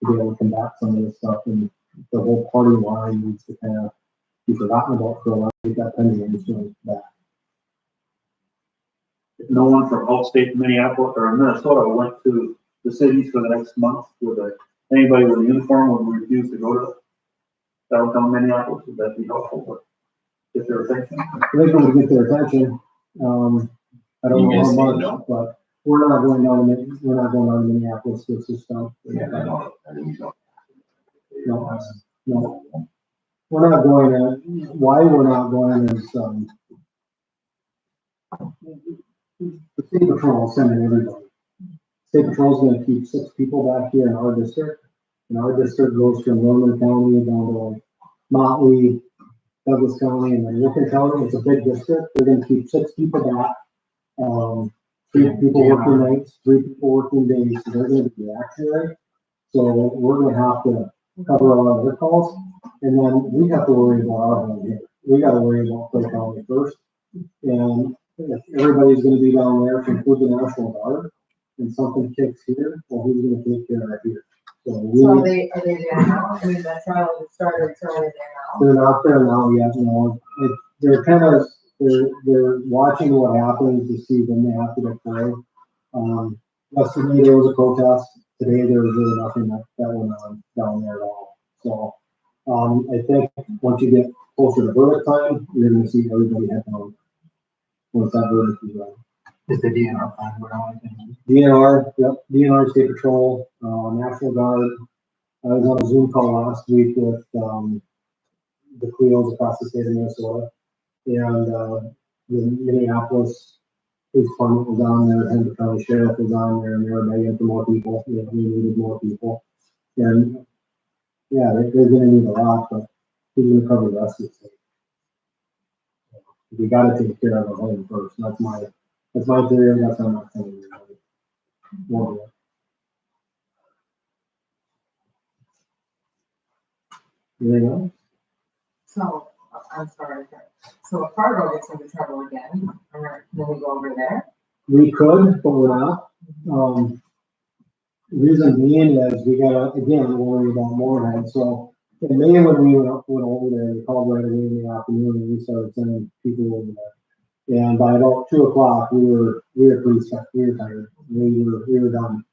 to be able to combat some of this stuff. And the whole party line needs to kind of be forgotten about for a while. Get that pendulum swing back. If no one from outstate Minneapolis or Minnesota went to the cities for the next month, anybody with a uniform would refuse to go to downtown Minneapolis, would that be helpful? But get their attention? I think it would get their attention. I don't know how much, but we're not going down to Minneapolis with this stuff. No, we're not going to. Why we're not going is, the state patrol is sending everybody. State patrol is going to keep 6 people back here in our district. And our district goes from Norman County down to like Motley, Douglas County, and then Morken County. It's a big district. They're going to keep 6 people back. 3 people working nights, 3 people working days. So they're going to be reactionary. So we're going to have to cover a lot of their calls. And then we have to worry about our home here. We got to worry about Clay County first. And if everybody's going to be down there to include the National Guard, and something kicks here, well, who's going to take care of it here? So are they there now? I mean, that's how it started, so are they there now? they're not there now yet, no. They're kind of, they're watching what happens to see when they have to deploy. Yesterday there was a protest. Today there was really nothing that went on down there at all. So, I think once you get closer to verdict time, you're going to see everybody head home. Once that verdict is done. Is the DNR plan where all things? DNR, yep, DNR, State Patrol, National Guard. I was on a Zoom call last week with, the Cleos across the state of Minnesota. And, the Minneapolis Police Department was on there, and the county sheriff was on there, and they were begging for more people. You know, we needed more people. And, yeah, they're gonna need a lot, but who's gonna cover the rest of the state? We gotta take care of our home first. That's my theory. That's how I'm not telling anybody. More. Anything else? So, I'm sorry, so if Fargo gets into trouble again, or then we go over there? We could, but we're not. Reason being is we gotta, again, worry about Moorhead. So in May, when we went over there, we called right away in the afternoon and we started sending people over there. And by about 2 o'clock, we were pretty stuck. We were tired. We were done.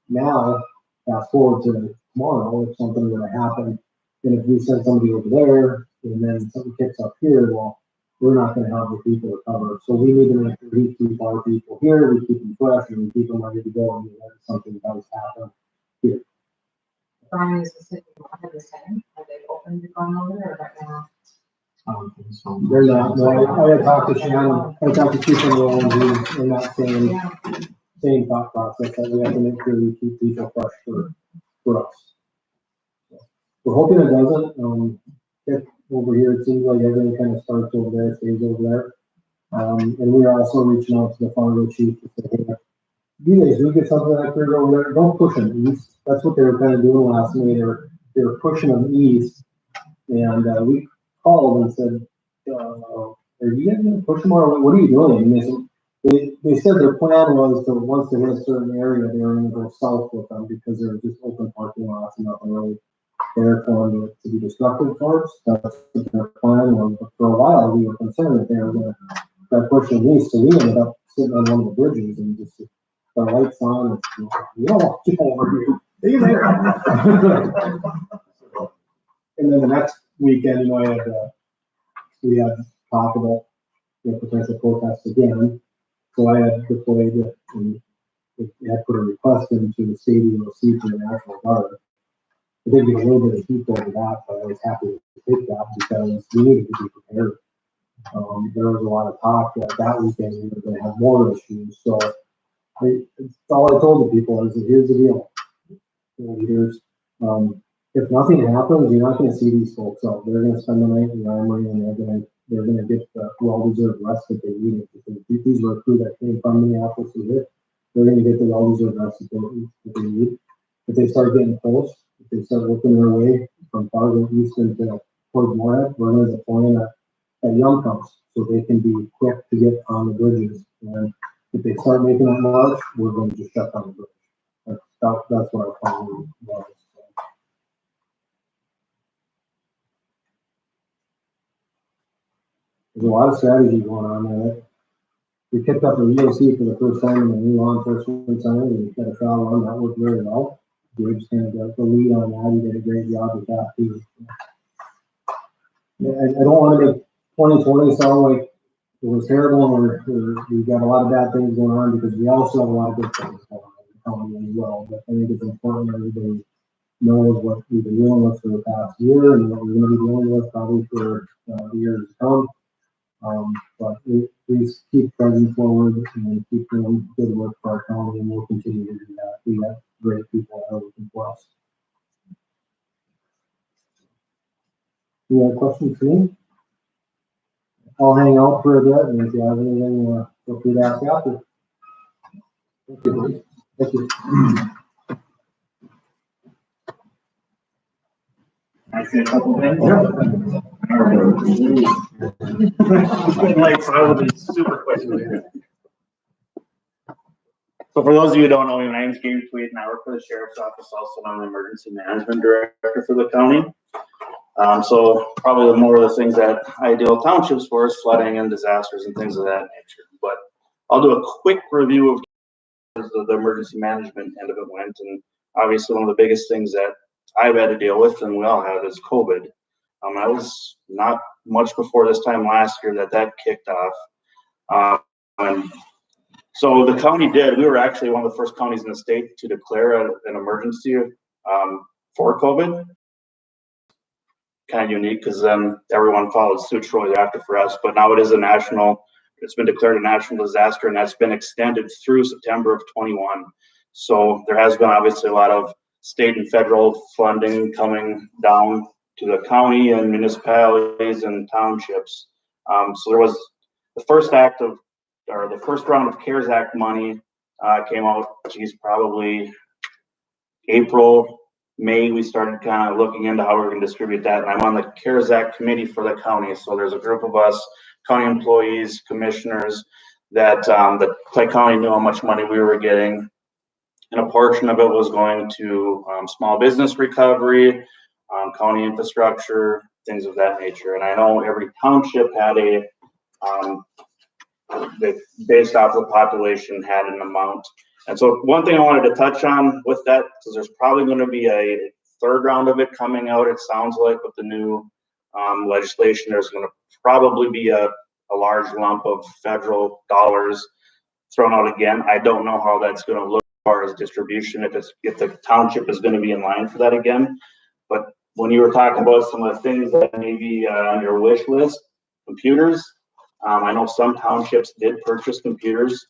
Now, fast forward to tomorrow, if something were to happen, and if we send somebody over there and then something kicks up here, well, we're not going to have the people to cover. So we need to make sure we keep our people here, we keep them fresh, and we keep them ready to go and when something does happen here. Brian is the city, the same. Are they open to going over there right now? So. They're not, no, I had talked to Shannon, I talked to Chief and Rowan, who's in that same thought process, that we have to make sure we keep people fresh for us. We're hoping it doesn't, if over here, it seems like everything kind of starts over there, stays over there. And we are also reaching out to the Fargo chief to say, hey, you guys do get something like that over there, don't push them east. That's what they were kind of doing last night, they were pushing them east. And, we called and said, are you guys gonna push them or what are you doing? And they said their plan was to, once they hit a certain area, they were gonna go south with them because there were just open parking lots and nothing really there for them to be destructive towards. That's what their plan was. But for a while, we were concerned that they were gonna start pushing east, so we ended up sitting on one of the bridges and just the lights on, and we don't want people over here. Stay there. And then the next weekend, we had talked about potential protests again. So I had deployed and had put a request into the state EOC for the National Guard. I did get a little bit of heat over that, but I was happy to take that because we needed to be prepared. There was a lot of talk that weekend we were going to have more issues. So all I told the people is that here's the deal. If nothing happens, you're not going to see these folks out. They're going to spend the night in the armory and they're going to get the well-deserved rest that they need. Because these were a crew that came from Minneapolis to here. They're going to get the well-deserved rest that they need. If they start getting close, if they start working their way from Fargo east into towards Moorhead, we're going to deploy them at Young Pumps so they can be quick to get on the bridges. And if they start making that march, we're going to just shut down the bridge. That's what our plan was. There's a lot of strategy going on there. We picked up the EOC for the first time in the new law enforcement center. We got a trial run that worked very well. Gabe's kind of got the lead on that. He did a great job with that too. I don't want to make 2020 sound like it was terrible and we've got a lot of bad things going on because we also have a lot of good things going on in the county as well. But I think it's important that everybody knows what we've been dealing with for the past year and what we're going to be dealing with probably for the years to come. But please keep pressing forward and keep doing good work for our county, and we'll continue to do that. We have great people that are working for us. You have questions for me? I'll hang out for a bit, and if you have anything, feel free to ask after. Thank you. Thank you. I see a couple things. Yeah. Like, so I will be super quick. So for those of you who don't know me, my name is Morken Twp, and I work for the Sheriff's Office, also I'm the Emergency Management Director for the county. So probably more of the things that I deal with townships for is flooding and disasters and things of that nature. But I'll do a quick review of the emergency management end of it went. And obviously one of the biggest things that I've had to deal with, and we all have, is COVID. I was not much before this time last year that kicked off. And so the county we were actually one of the first counties in the state to declare an emergency for COVID. Kind of unique because then everyone followed suit shortly after for us, but now it's been declared a national disaster, and that's been extended through September of 21. So there has been obviously a lot of state and federal funding coming down to the county and municipalities and townships. So there was the first round of CARES Act money came out, probably April, May. We started kind of looking into how we're going to distribute that. And I'm on the CARES Act committee for the county. So there's a group of us, county employees, commissioners, that the Clay County knew how much money we were getting. And a portion of it was going to small business recovery, county infrastructure, things of that nature. And I know every township had based off the population, had an amount. And so one thing I wanted to touch on with that, because there's probably going to be a third round of it coming out, it sounds like, with the new legislation. There's going to probably be a large lump of federal dollars thrown out again. I don't know how that's going to look as far as distribution, if the township is going to be in line for that again. But when you were talking about some of the things that may be on your wish list, computers, I know some townships did purchase computers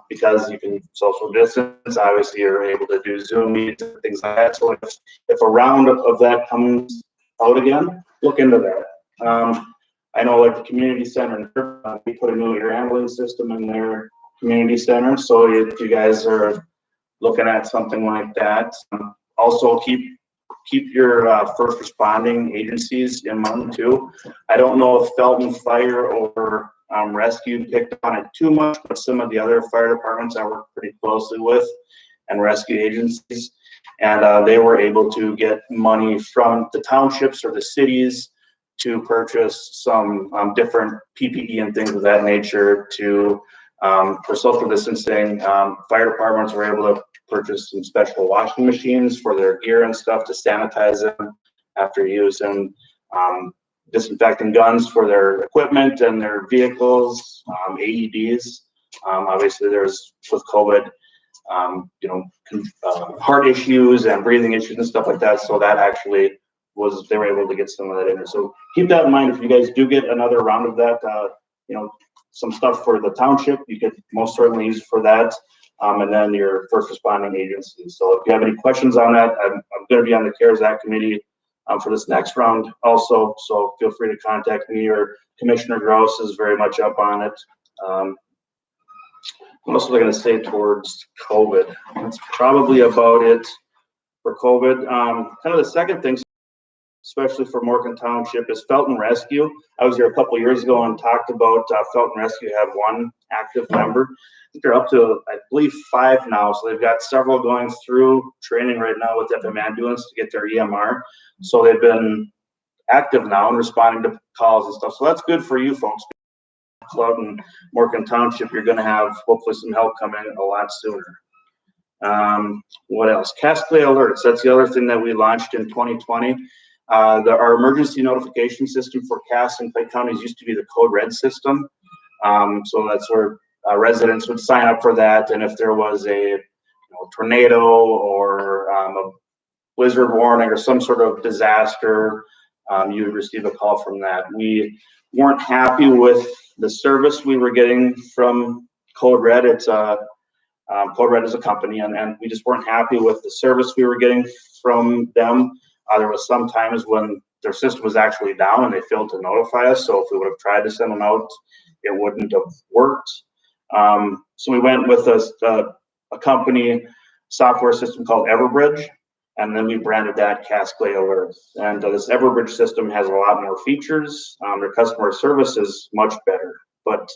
because you can social distance. Obviously, you're able to do Zoom meetings and things like that. So if a round of that comes out again, look into that. I know like the community center, we put a new air handling system in their community center. So if you guys are looking at something like that, also keep your first responding agencies in mind too. I don't know if Felton Fire or Rescue picked on it too much, but some of the other fire departments I work pretty closely with and rescue agencies, and they were able to get money from the townships or the cities to purchase some different PPE and things of that nature to for social distancing. Fire departments were able to purchase some special washing machines for their gear and stuff to sanitize them after use, and disinfecting guns for their equipment and their vehicles, AEDs. Obviously there's, with COVID, heart issues and breathing issues and stuff like that. So that actually they were able to get some of that in there. So keep that in mind. If you guys do get another round of that, some stuff for the township, you could most certainly use for that. And then your first responding agencies. So if you have any questions on that, I'm going to be on the CARES Act committee for this next round also. So feel free to contact me, or Commissioner Grouse is very much up on it. What else was I going to say towards COVID? That's probably about it for COVID. Kind of the second thing, especially for Morken Township, is Felton Rescue. I was here a couple years ago and talked about Felton Rescue have one active member. I think they're up to, I believe, 5 now. So they've got several going through training right now with FM Ambulance to get their EMR. So they've been active now and responding to calls and stuff. So that's good for you folks. Out in Morken Township, you're going to have hopefully some help coming a lot sooner. What else? Cascade alerts. That's the other thing that we launched in 2020. Our emergency notification system for Cass and Clay counties used to be the Code Red system. So that's where residents would sign up for that, and if there was a tornado or a blizzard warning or some sort of disaster, you would receive a call from that. We weren't happy with the service we were getting from Code Red. It's Code Red is a company, and we just weren't happy with the service we were getting from them. There was some times when their system was actually down and they failed to notify us. So if we would have tried to send them out, it wouldn't have worked. So we went with a company software system called Everbridge, and then we branded that Cascade Alert. And this Everbridge system has a lot more features. Their customer service is much better. But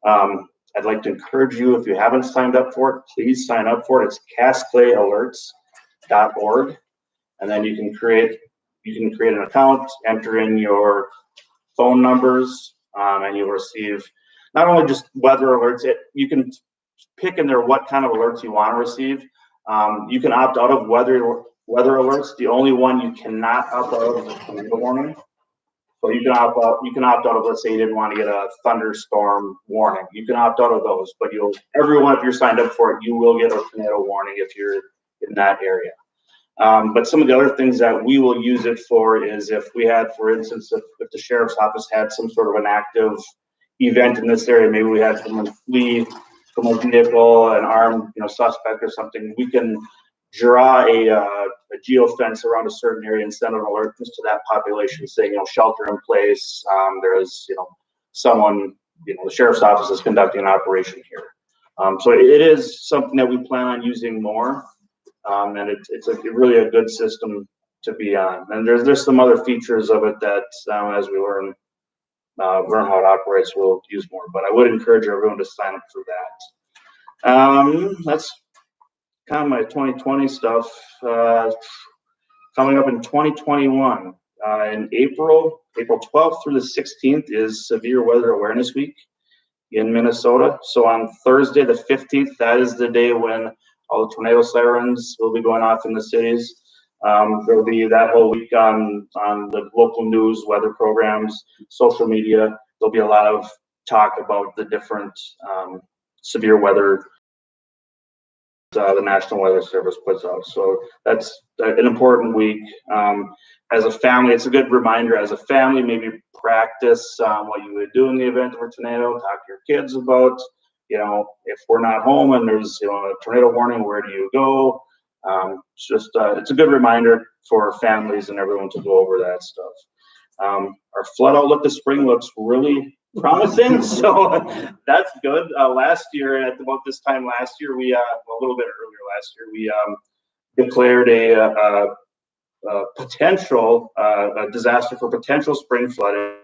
I'd like to encourage you, if you haven't signed up for it, please sign up for it. It's cascadealerts.org. And then you can create an account, enter in your phone numbers, and you'll receive not only just weather alerts. You can pick in there what kind of alerts you want to receive. You can opt out of weather alerts. The only one you cannot opt out of is a tornado warning. So you can opt out of, let's say you didn't want to get a thunderstorm warning. You can opt out of those, but everyone, if you're signed up for it, you will get a tornado warning if you're in that area. But some of the other things that we will use it for is if we had, for instance, if the sheriff's office had some sort of an active event in this area, maybe we had someone flee from a vehicle, an armed, suspect or something, we can draw a geofence around a certain area and send an alert just to that population saying, shelter in place. There is, someone, the sheriff's office is conducting an operation here. So it is something that we plan on using more. And it's really a good system to be on. And there's some other features of it that as we learn how it operates, we'll use more. But I would encourage everyone to sign up for that. That's kind of my 2020 stuff. Coming up in 2021, in April 12th through the 16th is Severe Weather Awareness Week in Minnesota. So on Thursday the 15th, that is the day when all the tornado sirens will be going off in the cities. There'll be that whole week on the local news, weather programs, social media. There'll be a lot of talk about the different severe weather the National Weather Service puts out. So that's an important week. As a family, it's a good reminder as a family, maybe practice what you would do in the event of a tornado, talk to your kids about, if we're not home and there's, a tornado warning, where do you go? It's a good reminder for families and everyone to go over that stuff. Our flood outlook this spring looks really promising, so that's good. Last year, at about this time last year, we, a little bit earlier last year, we declared a potential a disaster for potential spring flooding,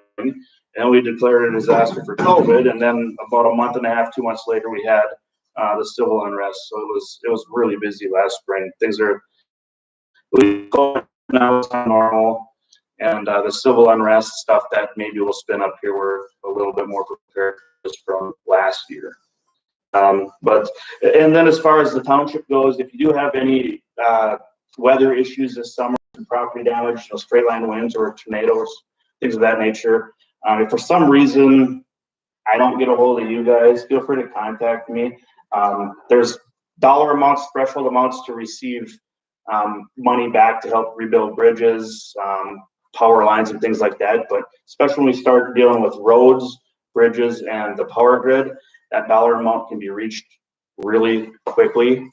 and we declared a disaster for COVID, and then about a month and a half, 2 months later, we had the civil unrest. So it was really busy last spring. Things are now it's normal, and the civil unrest stuff that maybe will spin up here, we're a little bit more prepared just from last year. And then as far as the township goes, if you do have any weather issues this summer, property damage, straight line winds or tornadoes, things of that nature, if for some reason I don't get a hold of you guys, feel free to contact me. There's dollar amounts, threshold amounts to receive money back to help rebuild bridges, power lines and things like that. But especially when we start dealing with roads, bridges, and the power grid, that dollar amount can be reached really quickly.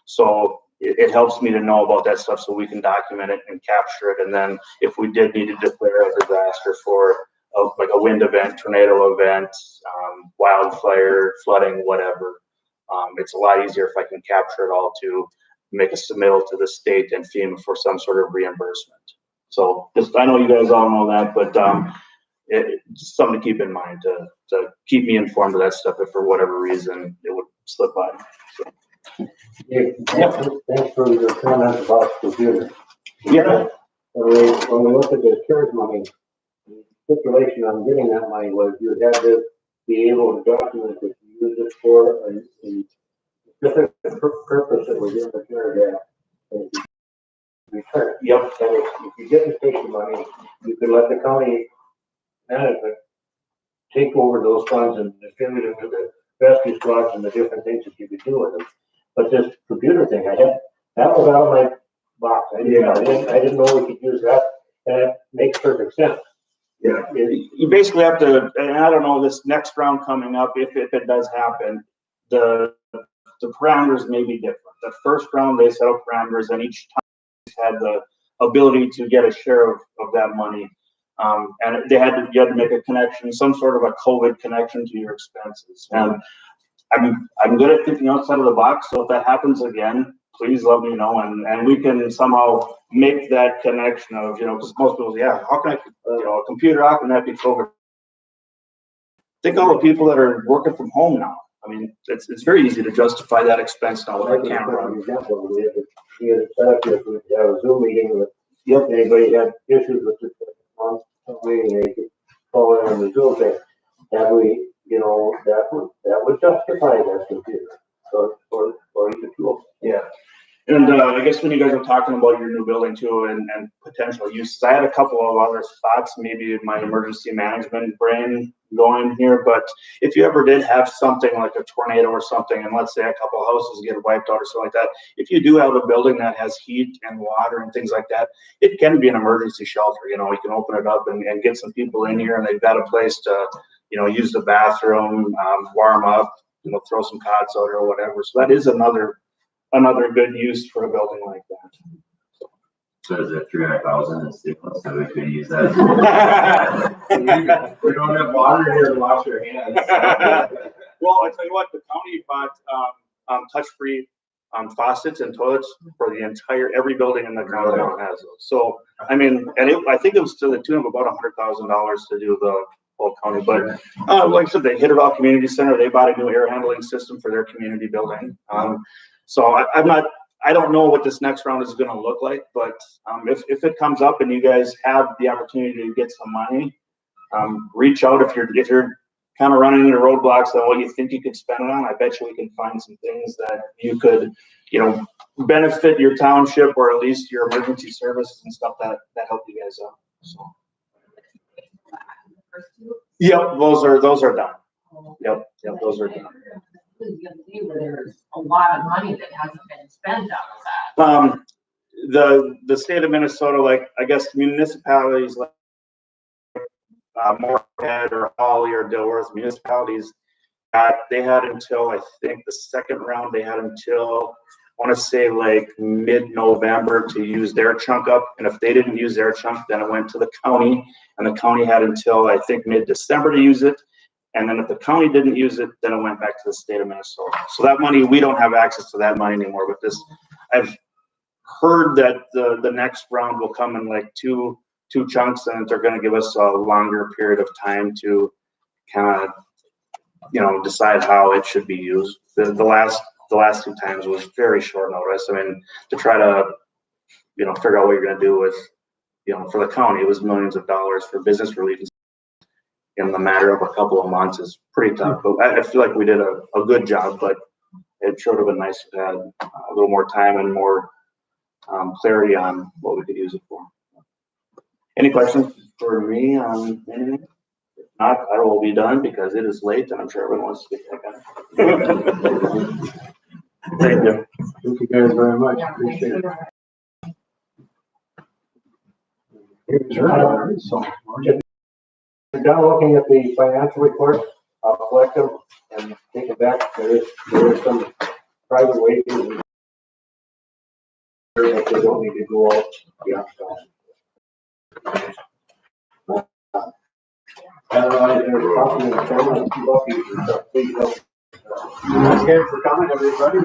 So it helps me to know about that stuff so we can document it and capture it. And then if we did need to declare a disaster for like a wind event, tornado event, wildfire, flooding, whatever, it's a lot easier if I can capture it all to make a submittal to the state and FEMA for some sort of reimbursement. So I know you guys all know that, but it's something to keep in mind to keep me informed of that stuff if for whatever reason it would slip by. So. Thanks for your comments about the computer. Yeah. When we look at the CARES money, the stipulation on getting that money was you had to be able to document that you use it for a specific purpose that was in the CARES Act. And return. Yep. And if you get the station money, you could let the county management take over those funds and distribute them to the rescue squads and the different things that you could do with them. But this computer thing, that was out of my box. I didn't know we could use that, and it makes perfect sense. Yeah, you basically have to, and I don't know, this next round coming up, if it does happen, the parameters may be different. The first round, they set up parameters, and each time had the ability to get a share of that money. And you had to make a connection, some sort of a COVID connection to your expenses. And I'm good at thinking outside of the box, so if that happens again, please let me know, and we can somehow make that connection of, because most people, how can a computer, how can that be COVID? Think all the people that are working from home now. I mean, it's very easy to justify that expense now with a camera. We had set up here, we had a Zoom meeting with, if anybody had issues with the meeting, they could call in on the Zoom thing. And we, that would justify that computer or even tool. Yeah. And I guess when you guys are talking about your new building too and potential uses, I had a couple of other thoughts, maybe my emergency management brain going here, but if you ever did have something like a tornado or something, and let's say a couple of houses get wiped out or something like that, if you do have a building that has heat and water and things like that, it can be an emergency shelter. You can open it up and get some people in here and they've got a place to, use the bathroom, warm up, throw some cots out or whatever. So that is another good use for a building like that. So is it 300,000 in stimulus, so we could use that? We don't have water here to wash our hands. Well, I tell you what, the county bought touch-free faucets and toilets for every building in the county now has those. So, I mean, I think it was to the tune of about $100,000 to do the whole county. But like I said, they hit it all community center. They bought a new air handling system for their community building. So I don't know what this next round is going to look like, but if it comes up and you guys have the opportunity to get some money, reach out if you're kind of running into roadblocks on what you think you could spend it on. I bet you we can find some things that you could, benefit your township or at least your emergency services and stuff that help you guys out. So. Yep, those are done. Yep, those are done. quickly is it gonna be where there's a lot of money that hasn't been spent on that? The state of Minnesota, like, I guess municipalities like Moorhead or Holly or Dilworth, municipalities, they had until, I think the second round, they had until, I want to say like mid-November to use their chunk up. And if they didn't use their chunk, then it went to the county, and the county had until, I think, mid-December to use it. And then if the county didn't use it, then it went back to the state of Minnesota. So that money, we don't have access to that money anymore. But this, I've heard that the next round will come in like two chunks, and they're going to give us a longer period of time to kind of, you know, decide how it should be used. The last two times was very short notice. I mean, to try to, you know, figure out what you're going to do with, you know, for the county, it was millions of dollars for business relief in the matter of a couple of months is pretty tough. But I feel like we did a good job, but it sure would have been nice to have a little more time and more clarity on what we could use it for. Any questions for me on anything? If not, I will be done because it is late and I'm sure everyone wants to speak. Thank you. Thank you guys very much. Yeah, Appreciate it. So, You're done looking at the financial report, I'll collect them and take it back. There is some private wages that they don't need to go out. Yeah. There's probably a family, please help. Thanks again for coming, everybody.